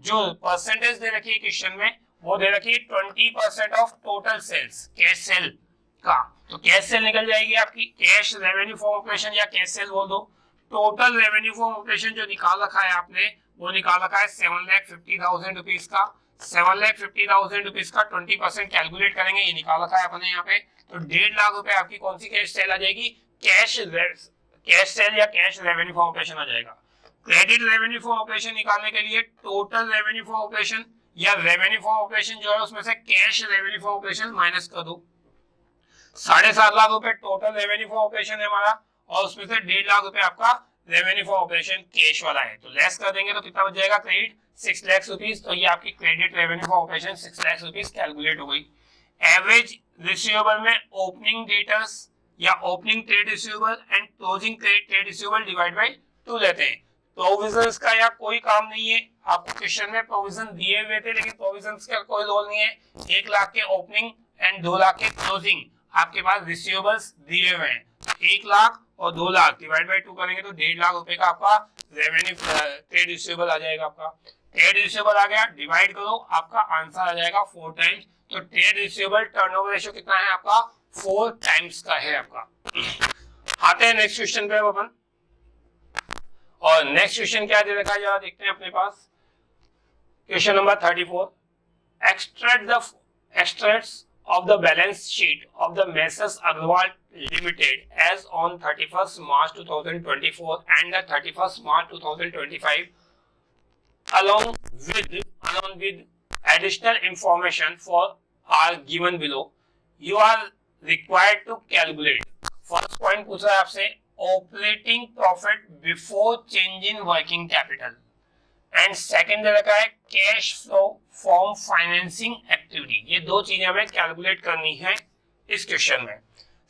जो परसेंटेज दे रखी है क्वेश्चन में वो दे रखी है 20% off total sales, cash sale का। तो कैश सेल निकल जाएगी आपकी, कैश रेवेन्यू फ्रॉम ऑपरेशन या कैश सेल बोल दो। टोटल रेवेन्यू फ्रॉम ऑपरेशन जो निकाल रखा है आपने वो निकाल रखा है 7,50,000 रुपीज का। 7,50,000 रुपीज का 20% कैलकुलेट करेंगे, ये निकाल रखा है अपने यहाँ पे। तो 1.5 लाख रुपए आपकी कौन सी कैश सेल आ जाएगी, कैश सेल या कैश रेवेन्यू फ्रॉम ऑपरेशन आ जाएगा। क्रेडिट रेवेन्यू फ्रॉम ऑपरेशन निकालने के लिए टोटल रेवेन्यू फ्रॉम ऑपरेशन या रेवेन्यू फ्रॉम ऑपरेशन जो है उसमें से cash revenue from operation minus कर दो। 7.5 लाख रुपए टोटल रेवेन्यू फ्रॉम ऑपरेशन है हमारा और उसमें से 1.5 लाख रुपए आपका रेवेन्यू फ्रॉम ऑपरेशन कैश वाला है। तो लेस कर देंगे तो कितना बच जाएगा, क्रेडिट 6 लाख रुपीस। तो ये आपकी credit revenue from operation 6 lakh rupees calculate हो गई। एवरेज रिसीवेबल में ओपनिंग डेटर्स या opening trade receivable and closing trade receivable divide by 2 लेते हैं। प्रोविजंस का या कोई काम नहीं है, आपको क्वेश्चन में प्रोविजन दिए हुए थे लेकिन प्रोविजंस का कोई रोल नहीं है। 1 लाख के ओपनिंग एंड 2 लाख के क्लोजिंग आपके पास रिसीवेबल्स दिए हुए हैं। 1 लाख और 2 लाख डिवाइड बाय 2 करेंगे तो 1.5 लाख रुपए का आपका रेवेन्यू ट्रेड रिसीवेबल आ जाएगा। आपका ट्रेड रिसीवेबल आ गया, डिवाइड करो, आपका आंसर आ जाएगा 4 टाइम्स। तो ट्रेड रिसीवेबल टर्नओवर रेशियो कितना है आपका, 4 टाइम्स का है आपका। आते हैं नेक्स्ट क्वेश्चन पे अपन, और नेक्स्ट क्वेश्चन क्या दे रखा है जरा देखते हैं अपने पास। Question number 34, extracts of the balance sheet of the Messrs Agarwal Limited as on 31st March 2024 and the 31st March 2025 along with additional information for are given below. You are required to calculate. First point पूछा है आपसे, operating profit before change in working capital, and second दे रखा है cash flow from financing activity. ये दो चीजें हमें कैलकुलेट करनी है इस क्वेश्चन में।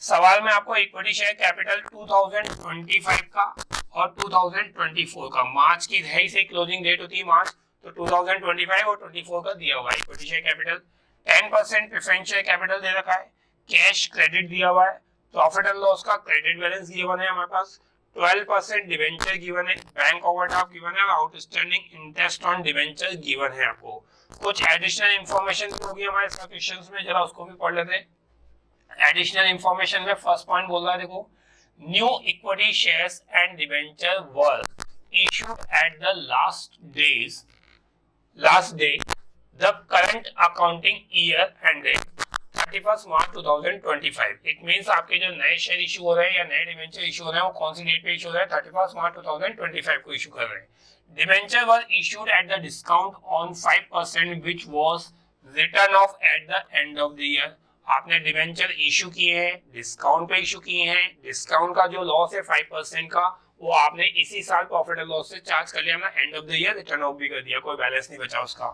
सवाल में आपको इक्विटी शेयर कैपिटल 2025 का और 2024 का, मार्च की दही से क्लोजिंग डेट होती है मार्च, तो 2025 और 24 का दिया हुआ है equity share capital. 10% preference share capital दे रखा है, कैश क्रेडिट दिया हुआ है, प्रॉफिट एंड लॉस का क्रेडिट बैलेंस गिवन है हमारे पास, 12% डिवेंचर गिवन है, बैंक ओवरड्राफ्ट गिवन है और outstanding interest on debenture given है। आपको कुछ एडिशनल इंफॉर्मेशन होगी हमारे क्वेश्चंस में, जरा उसको भी पढ़ लेते हैं। एडिशनल इंफॉर्मेशन में फर्स्ट पॉइंट बोल रहा है, देखो, new equity shares and debenture were issued at the last day the current accounting year ended 31 March 2025। It means आपके जो नए शेयर इशू हो रहे हैं या नए डिवेंचर इशू हो रहे हैं वो कौन सी डेट पे इशू हो रहे हैं, 31 मार्च 2025 को इशू कर रहे हैं। Debenture were issued at the discount on 5% which was written of at the end of the year. आपने डिवेंचर इशू किए हैं, डिस्काउंट पे इशू किए हैं, डिस्काउंट का जो लॉस है 5% का वो आपने इसी साल प्रॉफिट एंड लॉस से चार्ज कर लिया, end of the year return of भी कर दिया, कोई बैलेंस नहीं बचा उसका।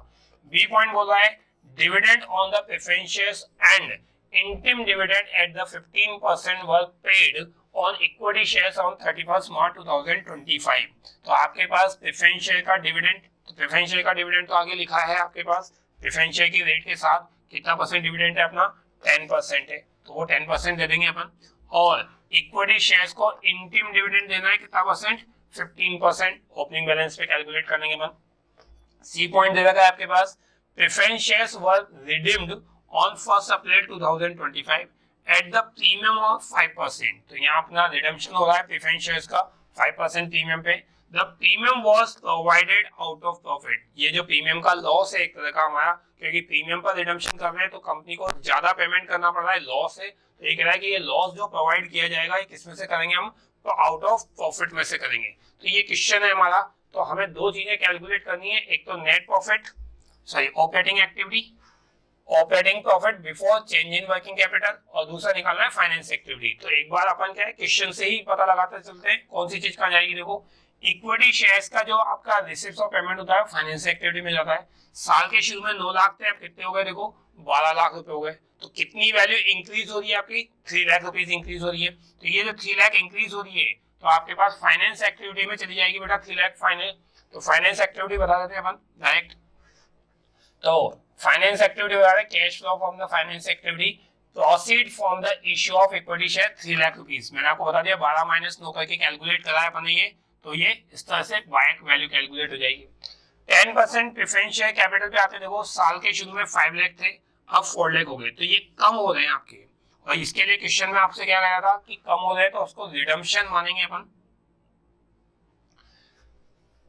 बी पॉइंट बोल रहा है dividend on the preference shares and interim dividend at the 15% were paid on equity shares on 31st March 2025। तो आपके पास प्रेफरेंस शेयर का डिविडेंड, तो प्रेफरेंस शेयर का डिविडेंड तो आगे लिखा है आपके पास, प्रेफरेंस शेयर की रेट के साथ कितना परसेंट डिविडेंड है अपना, 10% है, तो वो 10% दे देंगे अपन। और इक्विटी शेयर्स को इंटीम डिविडेंड देना है कितना परसेंट, 15%, ओपनिंग बैलेंस पे कैलकुलेट करेंगे अपन। सी पॉइंट दे रखा है आपके पास, preference shares were redeemed on 1st April 2025 at the premium of 5%। तो यहाँ अपना रिडेम्पशन हो रहा है प्रेफरेंस शेयर्स का 5% प्रीमियम पे। The premium was provided out of profit। ये जो प्रीमियम का लॉस है एक तरह का हमारा, क्योंकि प्रीमियम पर रिडेम्पशन कर रहे हैं तो कंपनी को ज्यादा पेमेंट करना पड़ रहा है, लॉस है, तो ये कह रहा है कि ये लॉस जो प्रोवाइड किया जाएगा ये किसमें से करेंगे हम, तो आउट ऑफ प्रॉफिट में से करेंगे। तो ये क्वेश्चन है हमारा, तो हमें दो चीजें कैलकुलेट करनी है, एक तो net profit operating activity, operating profit before change in working capital, और दूसरा निकालना है फाइनेंस एक्टिविटी। तो एक बार अपन क्या है क्वेश्चन से ही पता लगाते चलते हैं कौन सी चीज कहां जाएगी। देखो, इक्विटी शेयर्स का जो आपका रिसीव्स ऑफ पेमेंट होता है फाइनेंस एक्टिविटी में जाता है। साल के शुरू में 9 लाख थे, अब कितने हो गए, देखो 12 लाख रुपए हो गए। तो कितनी वैल्यू इंक्रीज हो रही है आपकी, 3 लाख रुपीज इंक्रीज हो रही है। तो ये जो 3 लाख इंक्रीज हो रही है तो आपके पास फाइनेंस एक्टिविटी में चली जाएगी बेटा 3 लाख फाइनेंस। तो फाइनेंस एक्टिविटी बता देते हैं अपन डायरेक्ट। तो फाइनेंस एक्टिविटी बता रहे cash flow from the finance activity proceed from the issue of equity share 3 lakh rupees. मैंने आपको बता दिया 12 माइनस 9 करके कैलकुलेट करा है अपन ने ये, तो ये इस तरह से बाइक वैल्यू कैलकुलेट हो जाएगी। 10% प्रेफरेंस शेयर कैपिटल पे आते देखो, साल के शुरू में 5 लाख थे, अब 4 लाख हो गए, तो ये कम हो रहे हैं आपके। और इसके लिए क्वेश्चन में आपसे क्या कहा था कि कम हो रहे तो उसको रिडम्पशन मानेंगे अपन।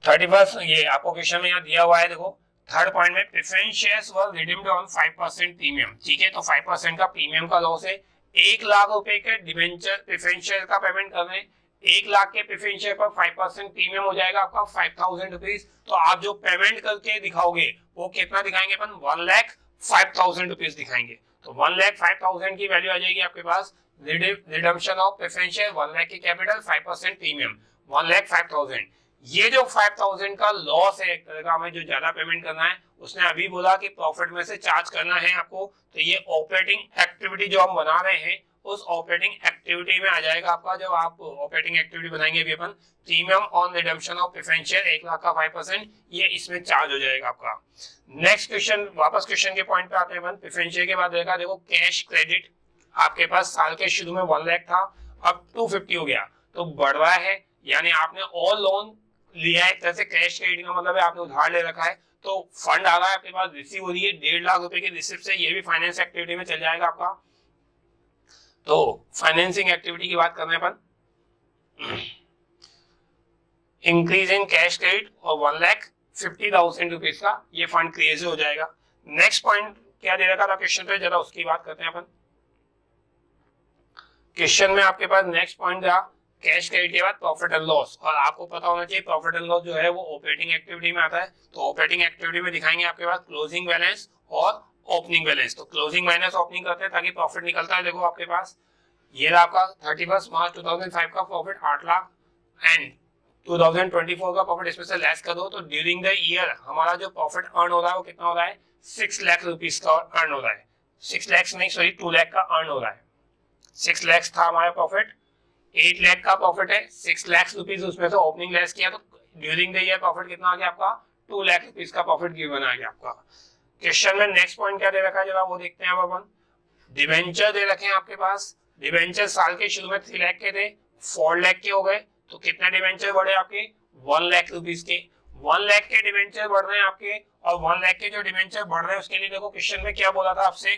31 ये आपको क्वेश्चन में यहाँ दिया हुआ है, देखो थर्ड पॉइंट में preference shares were redeemed on 5% premium. ठीक है, तो 5% का प्रीमियम का लॉस है। 1 लाख रुपए के डिबेंचर प्रेफरेंस शेयर का पेमेंट कर रहे हैं, 1 लाख के प्रेफरेंस शेयर पर 5% प्रीमियम हो जाएगा आपका 5000 रुपीज। तो आप जो पेमेंट करके दिखाओगे वो कितना दिखाएंगे अपन, 1,05,000 रुपीज दिखाएंगे। तो 1,05,000 की वैल्यू आ जाएगी आपके पास। Redemption of preference share 1 lakh की कैपिटल 5% प्रीमियम 1,05,000। ये जो 5,000 का लॉस है एक तरह का, हमें जो ज्यादा पेमेंट करना है, उसने अभी बोला कि प्रॉफिट में से चार्ज करना है आपको। तो ये ऑपरेटिंग एक्टिविटी जो हम बना रहे हैं उस ऑपरेटिंग एक्टिविटी में आ जाएगा आपका। जब आप ऑपरेटिंग एक्टिविटी बनाएंगे अभी अपन, premium on redemption of preference share 1 lakh का 5%, ये इसमें चार्ज हो जाएगा आपका। नेक्स्ट क्वेश्चन, वापस क्वेश्चन के पॉइंट पे आते हैं अपन। प्रेफरेंस शेयर के बाद देखा, देखो कैश क्रेडिट आपके पास साल के शुरू में 1 लाख था, अब 250 हो गया, तो बढ़ रहा है, यानी आपने और लोन लिया है। एक तरह से कैश क्रेडिट का मतलब है आपने उधार ले रखा है, तो फंड आ रहा है आपके पास, रिसीव हो रही है 1.5 लाख रुपए की रिसिप्ट से, ये भी फाइनेंस एक्टिविटी में चल जाएगा आपका। तो फाइनेंसिंग एक्टिविटी की बात करने पर इंक्रीज इन कैश क्रेडिट और 1,50,000 रुपीज का ये फंड क्रिएट हो जाएगा। नेक्स्ट पॉइंट क्या दे रखा था क्वेश्चन पे, जरा उसकी बात करते हैं अपन। क्वेश्चन में आपके पास नेक्स्ट पॉइंट था कैश क्रेडिट के बाद प्रॉफिट एंड लॉस, और आपको पता होना चाहिए प्रॉफिट एंड लॉस जो है वो ऑपरेटिंग एक्टिविटी में आता है। तो ऑपरेटिंग एक्टिविटी में दिखाएंगे आपके पास क्लोजिंग बैलेंस और ओपनिंग बैलेंस। तो क्लोजिंग माइनस ओपनिंग करते हैं ताकि प्रॉफिट निकलता है। देखो आपके पास ये रहा आपका 31 मार्च 2005 का प्रॉफिट 8 लाख एंड 2024 का प्रॉफिट इसमें से लेस कर दो, तो ड्यूरिंग द ईयर हमारा जो प्रॉफिट अर्न हो रहा है वो कितना हो रहा है, 6 लाख रुपीस का अर्न हो रहा है। 6 लाख नहीं सॉरी 2 लाख का अर्न हो रहा है। 6 लाख था हमारा प्रॉफिट, 8 लाख का प्रॉफिट है, 6 लाख रुपीस उसमें से ओपनिंग लेस किया, तो ड्यूरिंग द ईयर प्रॉफिट कितना आ गया आपका, 2 लाख रुपीस का प्रॉफिट गिवन आ गया आपका। क्वेश्चन में नेक्स्ट पॉइंट क्या दे रखा है जरा वो देखते हैं अब अपन। डिबेंचर दे रखे हैं आपके पास, डिबेंचर साल के शुरू में 3 लाख के थे, 4 लाख के हो गए, तो कितने डिबेंचर बढ़े आपके, 1 लाख रुपीस के। 1 लाख के डिबेंचर बढ़ रहे हैं आपके, और 1 लाख के जो डिबेंचर बढ़ रहे हैं उसके लिए देखो क्वेश्चन में क्या बोला था आपसे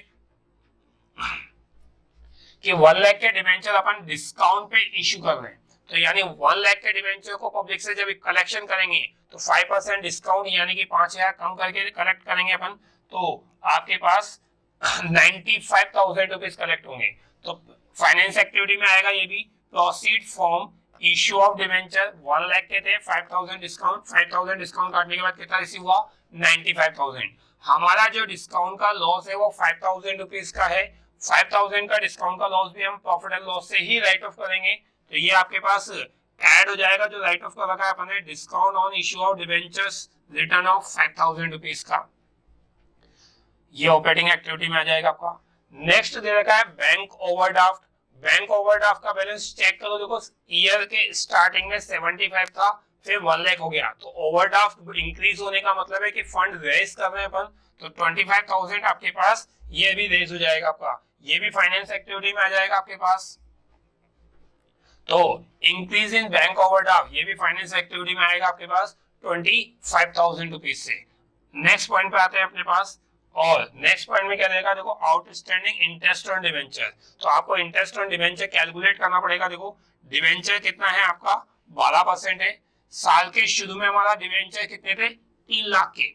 कि 1 लाख के डिबेंचर अपन डिस्काउंट पे इशू कर रहे हैं। तो यानी 1 लाख के डिबेंचर को पब्लिक से जब कलेक्शन करेंगे तो 5% डिस्काउंट यानी कि 5,000 कम करके कलेक्ट करेंगे अपन, तो आपके पास 95,000 रुपीज कलेक्ट होंगे। तो फाइनेंस एक्टिविटी में आएगा ये भी, proceed from issue of debenture 1 lakh के थे, 5,000 डिस्काउंट, 5,000 डिस्काउंट काटने के बाद कितना रिसीव हुआ, 95,000। हमारा जो डिस्काउंट का लॉस है वो 5,000 रुपीज का है। 5,000 का डिस्काउंट का लॉस भी हम प्रॉफिट एंड लॉस से ही राइट ऑफ करेंगे, तो ये आपके पास ऐड हो जाएगा जो राइट ऑफ का रखा है अपन ने, discount on issue of debentures return of 5,000 rupees का, ये ऑपरेटिंग एक्टिविटी में आ जाएगा आपका। नेक्स्ट दे रखा है बैंक ओवरड्राफ्ट। बैंक ओवरड्राफ्ट का बैलेंस चेक करो, देखो ईयर के स्टार्टिंग में 75 था, फिर 1 लाख हो गया, तो ओवरड्राफ्ट इंक्रीज होने का मतलब है कि फंड रेज कर रहे हैं अपन, तो 25,000 आपके पास ये भी रेज हो जाएगा आपका, ये भी फाइनेंस एक्टिविटी में आ जाएगा आपके पास। तो इंक्रीज इन बैंक ओवरड्राफ्ट ये भी फाइनेंस एक्टिविटी में आएगा आपके पास 25,000 रुपीज से। नेक्स्ट पॉइंट पे आते हैं अपने पास, और नेक्स्ट पॉइंट में क्या रहेगा, देखो आउटस्टैंडिंग इंटरेस्ट ऑन डिबेंचर। तो आपको इंटरेस्ट ऑन डिबेंचर कैलकुलेट करना पड़ेगा। देखो डिबेंचर कितना है आपका, 12% है। साल के शुरू में हमारा डिबेंचर कितने थे, 3 लाख के।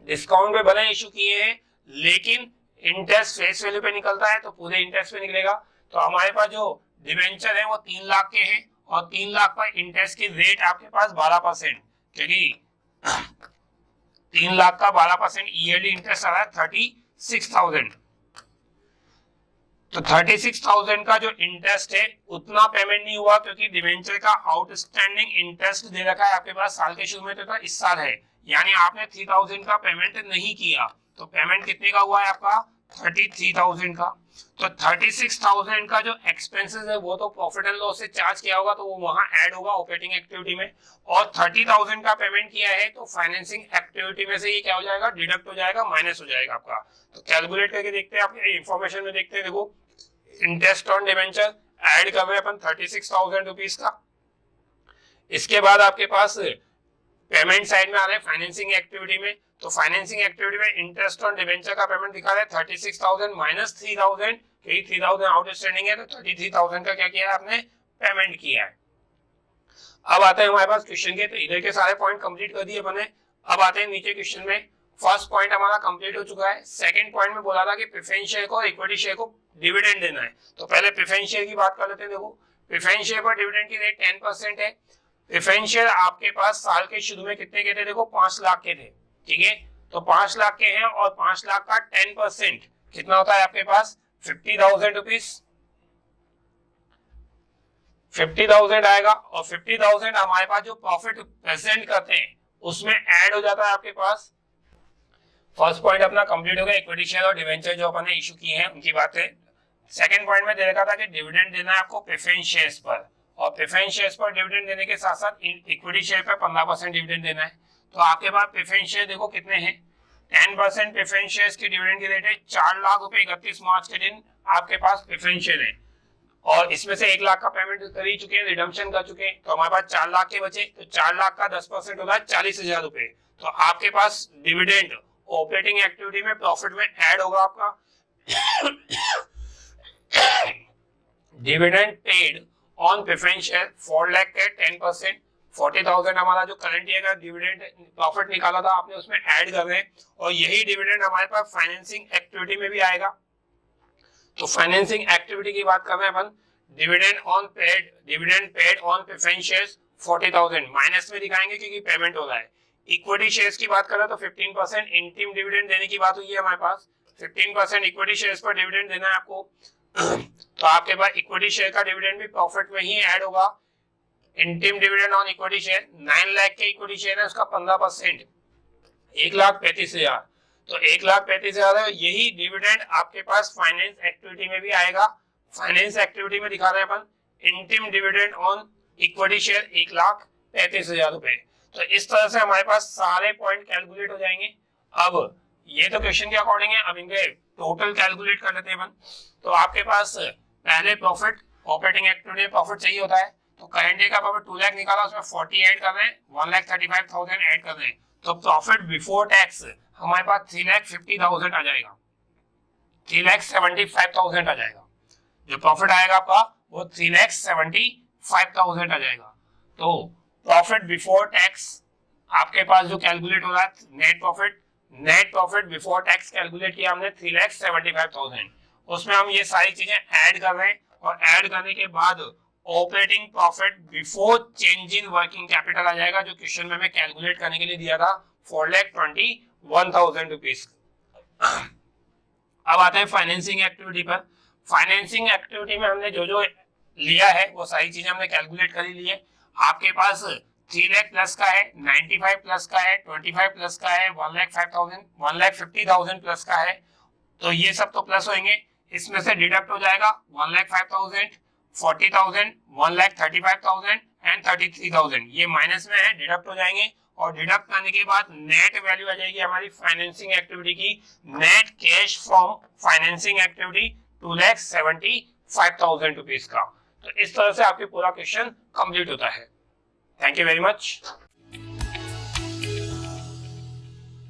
डिस्काउंट पे भले इशू किए हैं लेकिन इंटरेस्ट फेस वैल्यू पे निकलता है, तो पूरे इंटरेस्ट पे निकलेगा। तो हमारे पास जो डिबेंचर है वो 3 लाख के हैं, और 3 लाख पर इंटरेस्ट की रेट आपके पास 12%, क्योंकि 3 लाख का 12% ईयरली इंटरेस्ट आ रहा है 36,000। तो 36,000 का जो इंटरेस्ट है उतना पेमेंट नहीं हुआ, क्योंकि डिबेंचर का आउटस्टैंडिंग इंटरेस्ट दे रखा है आपके पास साल के शुरू में, तो इस साल है, यानी आपने 3,000 का पेमेंट नहीं किया, तो पेमेंट कितने का हुआ है आपका, 33,000 का। तो 36,000 का जो एक्सपेंसेस है वो तो प्रॉफिट एंड लॉस से चार्ज किया होगा, तो वो वहां ऐड होगा ऑपरेटिंग एक्टिविटी में। और 30,000 का पेमेंट किया है तो फाइनेंसिंग एक्टिविटी में से ये क्या हो जाएगा, डिडक्ट हो जाएगा, माइनस हो जाएगा आपका। तो कैलकुलेट करके देखते हैं, आप इंफॉर्मेशन में देखते हैं। देखो इंटरेस्ट ऑन डिबेंचर ऐड कर रहे हैं अपन 36,000 रुपीज का। इसके बाद आपके पास पेमेंट साइड में आ रहे हैं फाइनेंसिंग एक्टिविटी में। तो फाइनेंसिंग एक्टिविटी में इंटरेस्ट ऑन डिबेंचर का पेमेंट दिखा रहा है 36,000 माइनस 3,000, क्योंकि 3,000 आउटस्टैंडिंग है, तो 33,000 का क्या किया है आपने, पेमेंट किया है। अब आते हैं हमारे पास क्वेश्चन के, तो इधर के सारे पॉइंट कंप्लीट कर दिए अपने। अब आते हैं नीचे क्वेश्चन में। फर्स्ट पॉइंट हमारा कंप्लीट हो चुका है। सेकंड पॉइंट में बोला था कि प्रेफरेंस शेयर को, इक्विटी शेयर को डिविडेंड देना है। तो पहले प्रेफरेंस शेयर की बात कर लेते हैं। देखो प्रेफरेंस शेयर पर डिविडेंड की रेट 10% है। प्रेफरेंस शेयर आपके पास साल के शुरू में कितने के थे, देखो 5 लाख के थे, ठीक है। तो 5 लाख के हैं और 5 लाख का 10% कितना होता है आपके पास, 50,000 रुपीज। 50,000 आएगा और 50,000 हमारे पास जो प्रॉफिट प्रेजेंट करते हैं उसमें ऐड हो जाता है आपके पास। फर्स्ट पॉइंट अपना कंप्लीट हो गया, इक्विटी शेयर और डिवेंचर जो अपन ने इशू किए हैं उनकी बात है। सेकंड पॉइंट में दे रखा था कि डिविडेंड देना है आपको प्रेफरेंस शेयर्स पर, और प्रेफरेंस शेयर्स पर डिविडेंड देने के साथ साथ इक्विटी शेयर पर 15% डिविडेंड देना है। तो आपके पास प्रेफरेंस शेयर देखो कितने हैं, 10% प्रेफरेंस शेयर्स की डिविडेंड की रेट है 4 लाख रुपए 31 मार्च के दिन आपके पास प्रेफरेंस शेयर है, और इसमें से 1 लाख का पेमेंट कर ही चुके हैं, रिडम्पशन कर चुके हैं। तो हमारे पास 4 लाख के बचे, तो 4 लाख का 10% होता है 40,000 रुपए। तो आपके पास डिविडेंड ऑपरेटिंग एक्टिविटी में प्रॉफिट में ऐड होगा आपका। Dividend paid on preference share 4 lakh के 10%, 40,000 हमारा जो करंट ईयर का डिविडेंड प्रॉफिट निकाला था आपने उसमें ऐड कर रहे हैं, और यही डिविडेंड हमारे पास फाइनेंसिंग एक्टिविटी में भी आएगा। तो फाइनेंसिंग एक्टिविटी की बात कर रहे हैं अपन। Dividend paid on preference shares 40,000 minus में दिखाएंगे क्योंकि पेमेंट हो रहा है। इक्विटी शेयर्स की बात करें तो 15% इंटीम डिविडेंड देने की बात हुई है हमारे पास। 15% इक्विटी शेयर्स पर डिविडेंड देना है आपको। तो आपके पास इक्विटी शेयर का डिविडेंड भी प्रॉफिट में ही ऐड होगा। Interim dividend on equity share 9 lakh के इक्विटी शेयर है, उसका 15% 1,35,000। तो 1,35,000 है। यही डिविडेंड आपके पास फाइनेंस एक्टिविटी में भी आएगा। फाइनेंस एक्टिविटी में दिखा रहे हैं अपन interim dividend on equity share 1,35,000 रुपए। तो इस तरह से हमारे पास सारे पॉइंट कैलकुलेट हो जाएंगे। अब ये तो क्वेश्चन के अकॉर्डिंग है, अब इनके टोटल कैलकुलेट कर लेते हैं अपन। तो आपके पास पहले प्रॉफिट, ऑपरेटिंग एक्टिविटी में प्रॉफिट चाहिए होता है, तो करंट डे का प्रॉफिट 2 लाख निकाला, उसमें 40 ऐड कर रहे हैं, 1,35,000 ऐड कर रहे हैं। तो प्रॉफिट बिफोर टैक्स हमारे पास 3,50,000 आ जाएगा, 3,75,000 आ जाएगा। जो प्रॉफिट आएगा आपका वो 3,75,000 आ जाएगा। तो प्रॉफिट बिफोर टैक्स आपके पास जो कैलकुलेट हो रहा है net profit before tax calculate किया हमने 3,75,000। उसमें हम ये सारी चीजें ऐड कर रहे हैं, और ऐड करने के बाद operating profit before change in working capital आ जाएगा, जो क्वेश्चन में मैं कैलकुलेट करने के लिए दिया था 4,21,000 रुपीज। अब आते हैं फाइनेंसिंग एक्टिविटी पर। फाइनेंसिंग एक्टिविटी में हमने जो जो लिया है वो सारी चीजें हमने कैलकुलेट कर ली है। आपके पास 3 लाख प्लस का है, 95 प्लस का है, 25 प्लस का है, 1,50,000 प्लस का है। तो ये सब तो प्लस होंगे, इसमें से डिडक्ट हो जाएगा 1,05,000, 40,000, 1,35,000 एंड 33,000। ये माइनस में है, डिडक्ट हो जाएंगे, और डिडक्ट करने के बाद नेट वैल्यू आ जाएगी हमारी फाइनेंसिंग एक्टिविटी की। Net cash from financing activity 2,75,000 rupees का। तो इस तरह से आपके पूरा क्वेश्चन कंप्लीट होता है। Thank you very much.